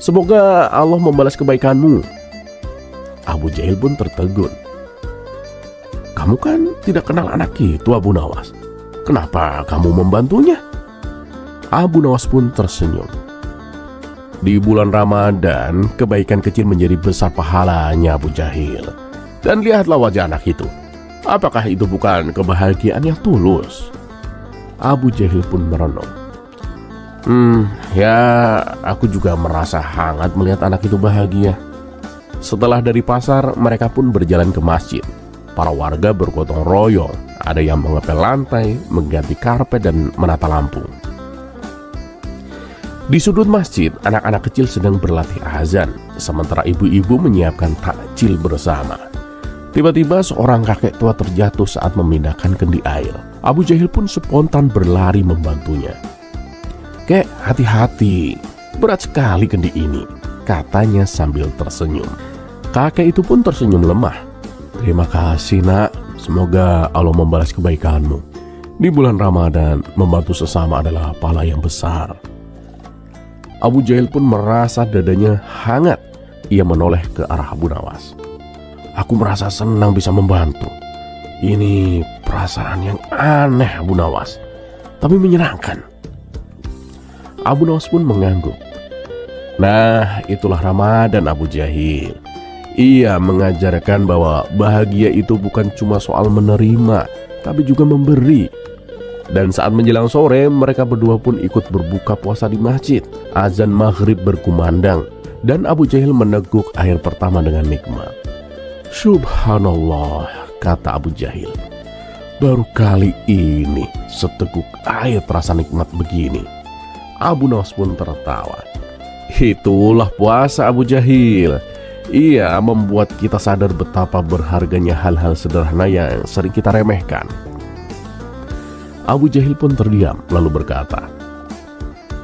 Semoga Allah membalas kebaikanmu." Abu Jahil pun tertegun. Kamu kan tidak kenal anak itu, Abu Nawas. Kenapa kamu membantunya? Abu Nawas pun tersenyum. Di bulan Ramadan, kebaikan kecil menjadi besar pahalanya, Abu Jahil. Dan lihatlah wajah anak itu. Apakah itu bukan kebahagiaan yang tulus? Abu Jahil pun merenung. Ya, aku juga merasa hangat melihat anak itu bahagia. Setelah dari pasar, mereka pun berjalan ke masjid. Para warga bergotong royong. Ada yang mengepel lantai, mengganti karpet, dan menata lampu. Di sudut masjid, anak-anak kecil sedang berlatih azan, sementara ibu-ibu menyiapkan takjil bersama. Tiba-tiba seorang kakek tua terjatuh saat memindahkan kendi air. Abu Jahil pun spontan berlari membantunya. "Kek, hati-hati, berat sekali kendi ini," katanya sambil tersenyum. Kakek itu pun tersenyum lemah. "Terima kasih nak, semoga Allah membalas kebaikanmu. Di bulan Ramadan, membantu sesama adalah pahala yang besar." Abu Jahil pun merasa dadanya hangat. Ia menoleh ke arah Abu Nawas. "Aku merasa senang bisa membantu. Ini perasaan yang aneh Abu Nawas, tapi menyenangkan." Abu Nawas pun mengangguk. "Nah, itulah Ramadan Abu Jahil. Ia mengajarkan bahwa bahagia itu bukan cuma soal menerima, tapi juga memberi." Dan saat menjelang sore, mereka berdua pun ikut berbuka puasa di masjid. Azan maghrib berkumandang, dan Abu Jahil meneguk air pertama dengan nikmat. "Subhanallah," kata Abu Jahil. "Baru kali ini seteguk air terasa nikmat begini." Abu Nawas pun tertawa. "Itulah puasa Abu Jahil. Ia membuat kita sadar betapa berharganya hal-hal sederhana yang sering kita remehkan." Abu Jahil pun terdiam lalu berkata,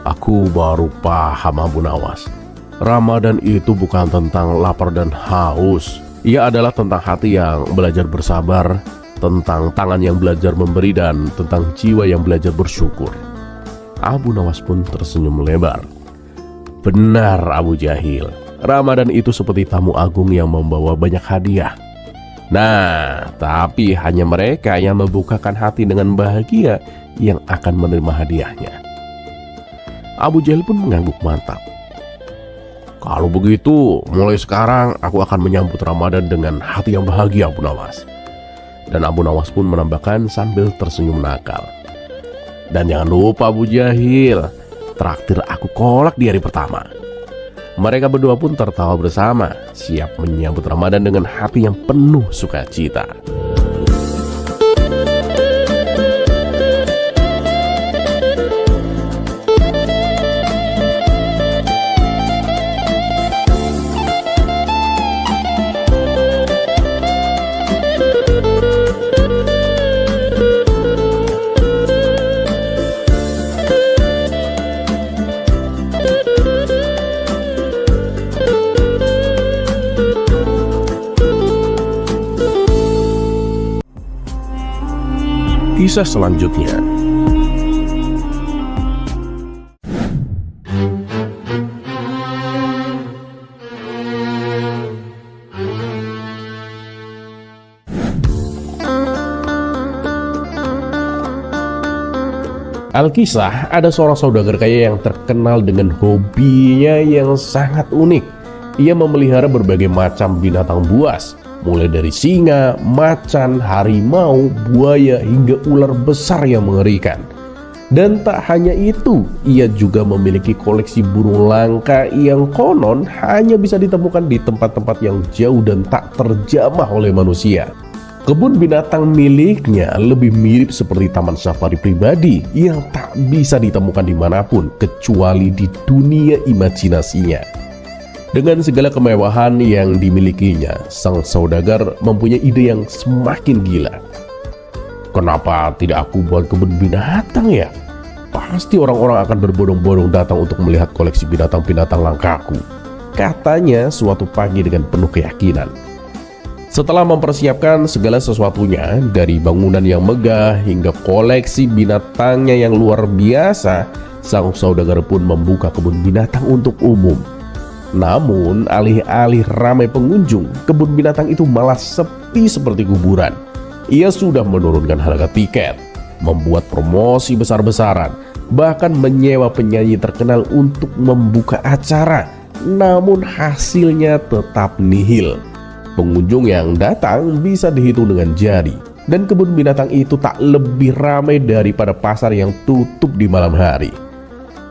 "Aku baru paham Abu Nawas. Ramadan itu bukan tentang lapar dan haus. Ia adalah tentang hati yang belajar bersabar, tentang tangan yang belajar memberi, dan tentang jiwa yang belajar bersyukur." Abu Nawas pun tersenyum lebar. "Benar Abu Jahil. Ramadan itu seperti tamu agung yang membawa banyak hadiah. Nah, tapi hanya mereka yang membukakan hati dengan bahagia yang akan menerima hadiahnya." Abu Jahil pun mengangguk mantap. "Kalau begitu, mulai sekarang aku akan menyambut Ramadan dengan hati yang bahagia Abu Nawas." Dan Abu Nawas pun menambahkan sambil tersenyum nakal, "Dan jangan lupa Abu Jahil, traktir aku kolak di hari pertama." Mereka berdua pun tertawa bersama, siap menyambut Ramadan dengan hati yang penuh sukacita. Kisah selanjutnya. Alkisah, ada seorang saudagar kaya yang terkenal dengan hobinya yang sangat unik. Ia memelihara berbagai macam binatang buas, mulai dari singa, macan, harimau, buaya, hingga ular besar yang mengerikan. Dan tak hanya itu, ia juga memiliki koleksi burung langka yang konon hanya bisa ditemukan di tempat-tempat yang jauh dan tak terjamah oleh manusia. Kebun binatang miliknya lebih mirip seperti taman safari pribadi yang tak bisa ditemukan dimanapun kecuali di dunia imajinasinya. Dengan segala kemewahan yang dimilikinya, sang saudagar mempunyai ide yang semakin gila. "Kenapa tidak aku buat kebun binatang ya? Pasti orang-orang akan berbondong-bondong datang untuk melihat koleksi binatang-binatang langkaku," katanya suatu pagi dengan penuh keyakinan. Setelah mempersiapkan segala sesuatunya, dari bangunan yang megah hingga koleksi binatangnya yang luar biasa, sang saudagar pun membuka kebun binatang untuk umum. Namun, alih-alih ramai pengunjung, kebun binatang itu malah sepi seperti kuburan. Ia sudah menurunkan harga tiket, membuat promosi besar-besaran, bahkan menyewa penyanyi terkenal untuk membuka acara. Namun hasilnya tetap nihil. Pengunjung yang datang bisa dihitung dengan jari, dan kebun binatang itu tak lebih ramai daripada pasar yang tutup di malam hari.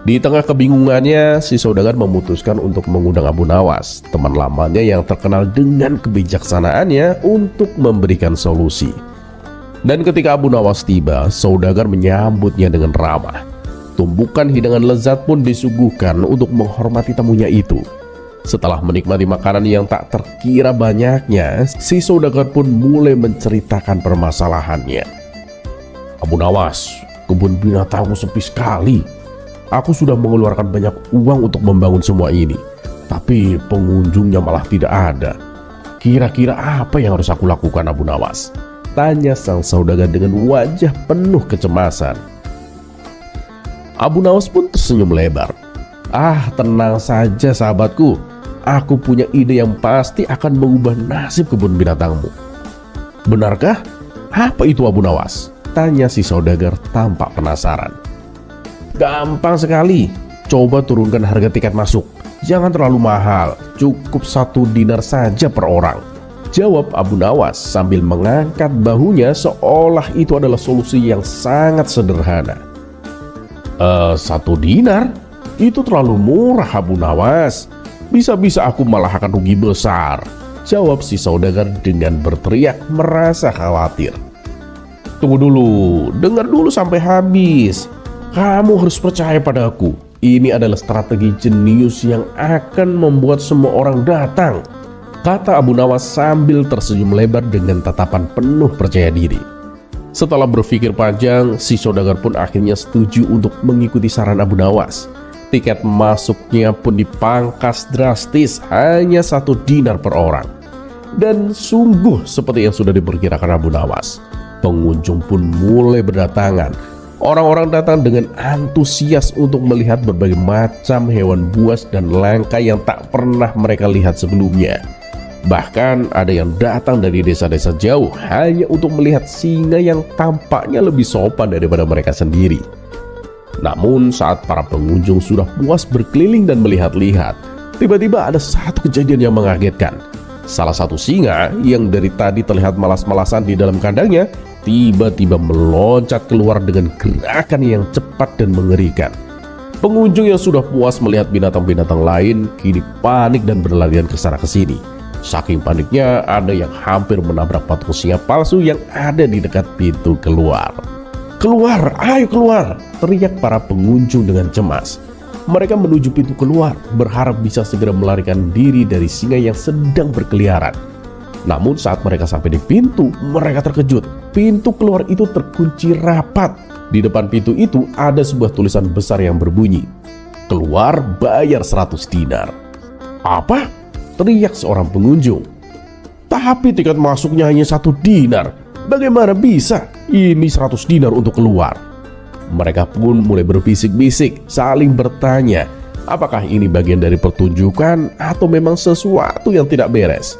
Di tengah kebingungannya, si saudagar memutuskan untuk mengundang Abu Nawas, teman lamanya yang terkenal dengan kebijaksanaannya, untuk memberikan solusi. Dan ketika Abu Nawas tiba, saudagar menyambutnya dengan ramah. Tumbukan hidangan lezat pun disuguhkan untuk menghormati tamunya itu. Setelah menikmati makanan yang tak terkira banyaknya, si saudagar pun mulai menceritakan permasalahannya. Abu Nawas, kebun binatangmu sepi sekali. Aku sudah mengeluarkan banyak uang untuk membangun semua ini, tapi pengunjungnya malah tidak ada. Kira-kira apa yang harus aku lakukan, Abu Nawas? Tanya sang saudagar dengan wajah penuh kecemasan. Abu Nawas pun tersenyum lebar. Tenang saja sahabatku. Aku punya ide yang pasti akan mengubah nasib kebun binatangmu. Benarkah? Apa itu, Abu Nawas? Tanya si saudagar tampak penasaran. Gampang sekali. Coba turunkan harga tiket masuk. Jangan terlalu mahal. Cukup 1 dinar saja per orang. Jawab Abu Nawas sambil mengangkat bahunya seolah itu adalah solusi yang sangat sederhana. 1 dinar? Itu terlalu murah, Abu Nawas. Bisa-bisa aku malah akan rugi besar. Jawab si saudagar dengan berteriak merasa khawatir. Tunggu dulu, dengar dulu sampai habis. Kamu harus percaya padaku. Ini adalah strategi jenius yang akan membuat semua orang datang, kata Abu Nawas sambil tersenyum lebar dengan tatapan penuh percaya diri. Setelah berpikir panjang, si saudagar pun akhirnya setuju untuk mengikuti saran Abu Nawas. Tiket masuknya pun dipangkas drastis, hanya 1 dinar per orang. Dan sungguh seperti yang sudah diperkirakan Abu Nawas, pengunjung pun mulai berdatangan. Orang-orang datang dengan antusias untuk melihat berbagai macam hewan buas dan langka yang tak pernah mereka lihat sebelumnya. Bahkan ada yang datang dari desa-desa jauh hanya untuk melihat singa yang tampaknya lebih sopan daripada mereka sendiri. Namun saat para pengunjung sudah puas berkeliling dan melihat-lihat, tiba-tiba ada satu kejadian yang mengagetkan. Salah satu singa yang dari tadi terlihat malas-malasan di dalam kandangnya, tiba-tiba meloncat keluar dengan gerakan yang cepat dan mengerikan. Pengunjung yang sudah puas melihat binatang-binatang lain kini panik dan berlarian ke sana ke sini. Saking paniknya, ada yang hampir menabrak patung singa palsu yang ada di dekat pintu keluar. "Keluar, ayo keluar!" teriak para pengunjung dengan cemas. Mereka menuju pintu keluar, berharap bisa segera melarikan diri dari singa yang sedang berkeliaran. Namun saat mereka sampai di pintu, mereka terkejut. Pintu keluar itu terkunci rapat. Di depan pintu itu ada sebuah tulisan besar yang berbunyi, "Keluar bayar 100 dinar." "Apa?" teriak seorang pengunjung. "Tapi tiket masuknya hanya 1 dinar. Bagaimana bisa? Ini 100 dinar untuk keluar." Mereka pun mulai berbisik-bisik, saling bertanya, apakah ini bagian dari pertunjukan atau memang sesuatu yang tidak beres.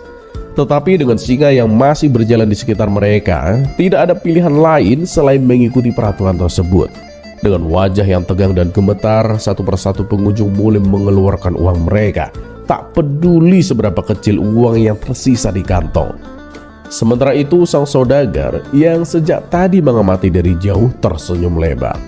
Tetapi dengan singa yang masih berjalan di sekitar mereka, tidak ada pilihan lain selain mengikuti peraturan tersebut. Dengan wajah yang tegang dan gemetar, satu persatu pengunjung mulai mengeluarkan uang mereka, tak peduli seberapa kecil uang yang tersisa di kantong. Sementara itu, sang saudagar yang sejak tadi mengamati dari jauh tersenyum lebar.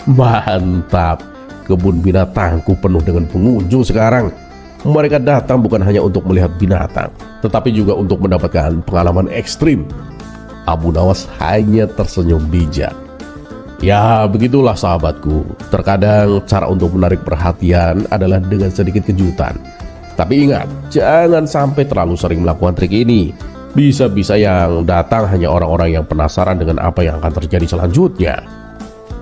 "Mantap, kebun binatangku penuh dengan pengunjung sekarang. Mereka datang bukan hanya untuk melihat binatang, tetapi juga untuk mendapatkan pengalaman ekstrim." Abu Nawas hanya tersenyum bijak. Ya, begitulah sahabatku. Terkadang cara untuk menarik perhatian adalah dengan sedikit kejutan. Tapi ingat, jangan sampai terlalu sering melakukan trik ini. Bisa-bisa yang datang hanya orang-orang yang penasaran dengan apa yang akan terjadi selanjutnya.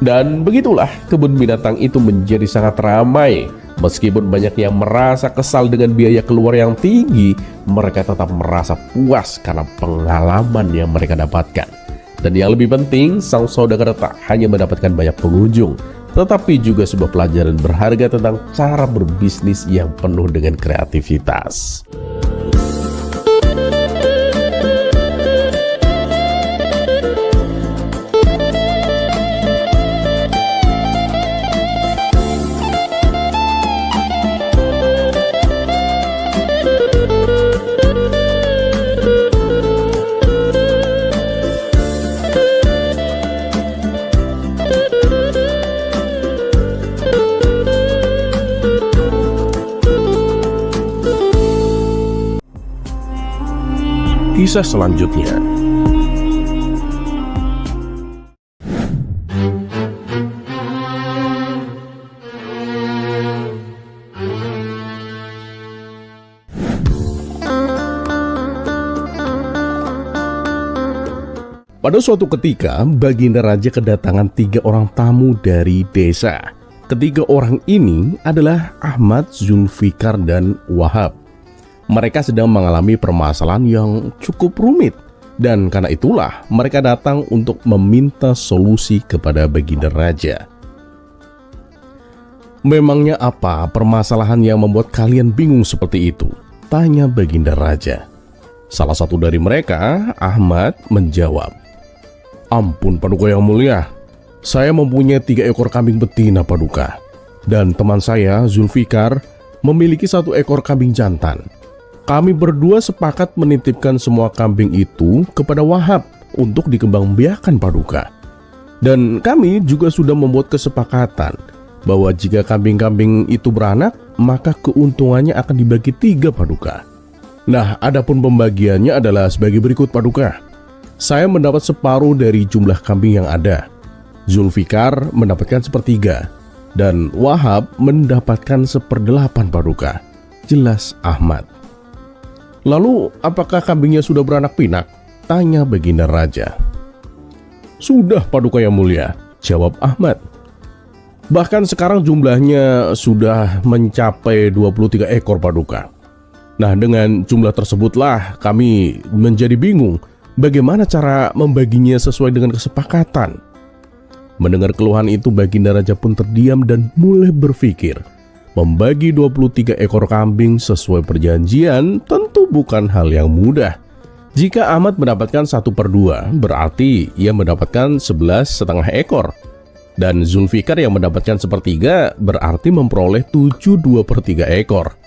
Dan begitulah kebun binatang itu menjadi sangat ramai. Meskipun banyak yang merasa kesal dengan biaya keluar yang tinggi, mereka tetap merasa puas karena pengalaman yang mereka dapatkan. Dan yang lebih penting, sang saudagar tak hanya mendapatkan banyak pengunjung, tetapi juga sebuah pelajaran berharga tentang cara berbisnis yang penuh dengan kreativitas. kisah selanjutnya. Pada suatu ketika, Baginda Raja kedatangan 3 orang tamu dari desa. Ketiga orang ini adalah Ahmad, Zulfikar, dan Wahab. Mereka sedang mengalami permasalahan yang cukup rumit, dan karena itulah mereka datang untuk meminta solusi kepada Baginda Raja. "Memangnya apa permasalahan yang membuat kalian bingung seperti itu?" tanya Baginda Raja. Salah satu dari mereka, Ahmad, menjawab, "Ampun Paduka yang mulia, saya mempunyai 3 ekor kambing betina Paduka, dan teman saya Zulfikar memiliki 1 ekor kambing jantan. Kami berdua sepakat menitipkan semua kambing itu kepada Wahab untuk dikembangbiakan Paduka. Dan kami juga sudah membuat kesepakatan bahwa jika kambing-kambing itu beranak, maka keuntungannya akan dibagi 3 Paduka. Nah, adapun pembagiannya adalah sebagai berikut Paduka. Saya mendapat separuh dari jumlah kambing yang ada. Zulfikar mendapatkan 1/3 dan Wahab mendapatkan 1/8 Paduka," jelas Ahmad. "Lalu apakah kambingnya sudah beranak pinak?" tanya Baginda Raja. "Sudah Paduka yang mulia," jawab Ahmad. "Bahkan sekarang jumlahnya sudah mencapai 23 ekor Paduka. Nah, dengan jumlah tersebutlah kami menjadi bingung bagaimana cara membaginya sesuai dengan kesepakatan." Mendengar keluhan itu, Baginda Raja pun terdiam dan mulai berpikir. Membagi 23 ekor kambing sesuai perjanjian tentu bukan hal yang mudah. Jika Ahmad mendapatkan 1/2, berarti ia mendapatkan 11,5 ekor. Dan Zulfikar yang mendapatkan 1/3 berarti memperoleh 7/2/3 ekor.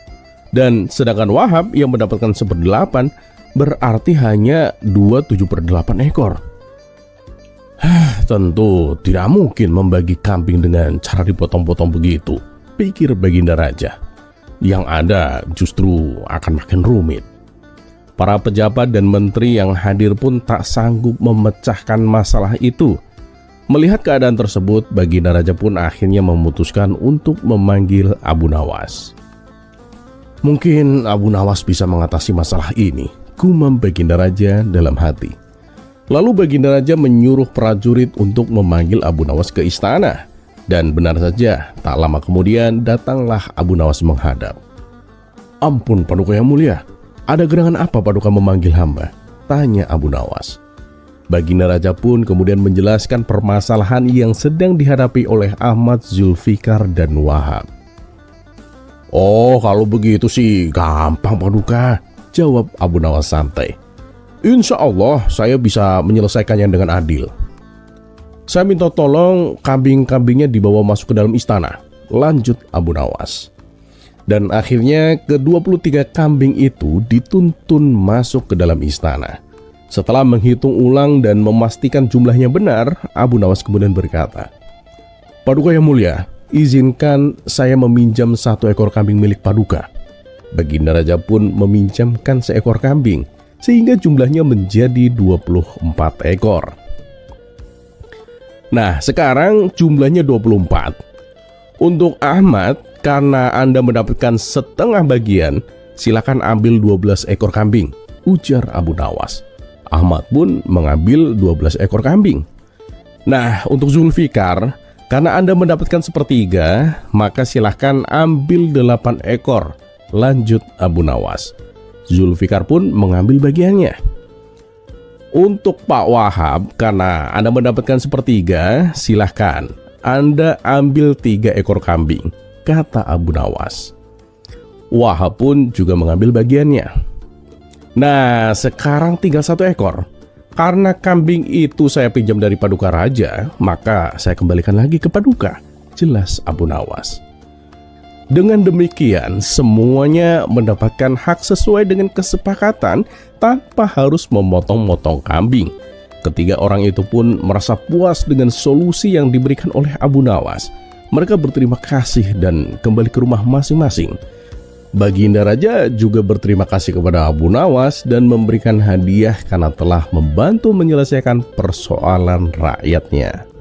Dan sedangkan Wahab yang mendapatkan 1/8 berarti hanya 27/8 ekor. Tentu tidak mungkin membagi kambing dengan cara dipotong-potong begitu, pikir Baginda Raja. Yang ada justru akan makin rumit. Para pejabat dan menteri yang hadir pun tak sanggup memecahkan masalah itu. Melihat keadaan tersebut, Baginda Raja pun akhirnya memutuskan untuk memanggil Abu Nawas. "Mungkin Abu Nawas bisa mengatasi masalah ini," gumam Baginda Raja dalam hati. Lalu Baginda Raja menyuruh prajurit untuk memanggil Abu Nawas ke istana. Dan benar saja, tak lama kemudian datanglah Abu Nawas menghadap. "Ampun Paduka yang mulia, ada gerangan apa Paduka memanggil hamba?" tanya Abu Nawas. Baginda Raja pun kemudian menjelaskan permasalahan yang sedang dihadapi oleh Ahmad, Zulfikar, dan Wahab. "Oh, kalau begitu sih gampang Paduka," jawab Abu Nawas santai. "Insya Allah saya bisa menyelesaikannya dengan adil. Saya minta tolong kambing-kambingnya dibawa masuk ke dalam istana," lanjut Abu Nawas. Dan akhirnya ke-23 kambing itu dituntun masuk ke dalam istana. Setelah menghitung ulang dan memastikan jumlahnya benar, Abu Nawas kemudian berkata, "Paduka yang mulia, izinkan saya meminjam 1 ekor kambing milik Paduka." Baginda Raja pun meminjamkan 1 ekor kambing, sehingga jumlahnya menjadi 24 ekor. Nah, sekarang jumlahnya 24. Untuk Ahmad, karena Anda mendapatkan setengah bagian, silakan ambil 12 ekor kambing, ujar Abu Nawas. Ahmad pun mengambil 12 ekor kambing. Nah, untuk Zulfikar, karena Anda mendapatkan 1/3, maka silahkan ambil 8 ekor, lanjut Abu Nawas. Zulfikar pun mengambil bagiannya. Untuk Pak Wahab, karena Anda mendapatkan 1/3, silahkan Anda ambil 3 ekor kambing, kata Abu Nawas. Wahab pun juga mengambil bagiannya. Nah, sekarang tinggal 1 ekor. Karena kambing itu saya pinjam dari Paduka Raja, maka saya kembalikan lagi ke Paduka, jelas Abu Nawas. Dengan demikian, semuanya mendapatkan hak sesuai dengan kesepakatan tanpa harus memotong-motong kambing. Ketiga orang itu pun merasa puas dengan solusi yang diberikan oleh Abu Nawas. Mereka berterima kasih dan kembali ke rumah masing-masing. Baginda Raja juga berterima kasih kepada Abu Nawas dan memberikan hadiah karena telah membantu menyelesaikan persoalan rakyatnya.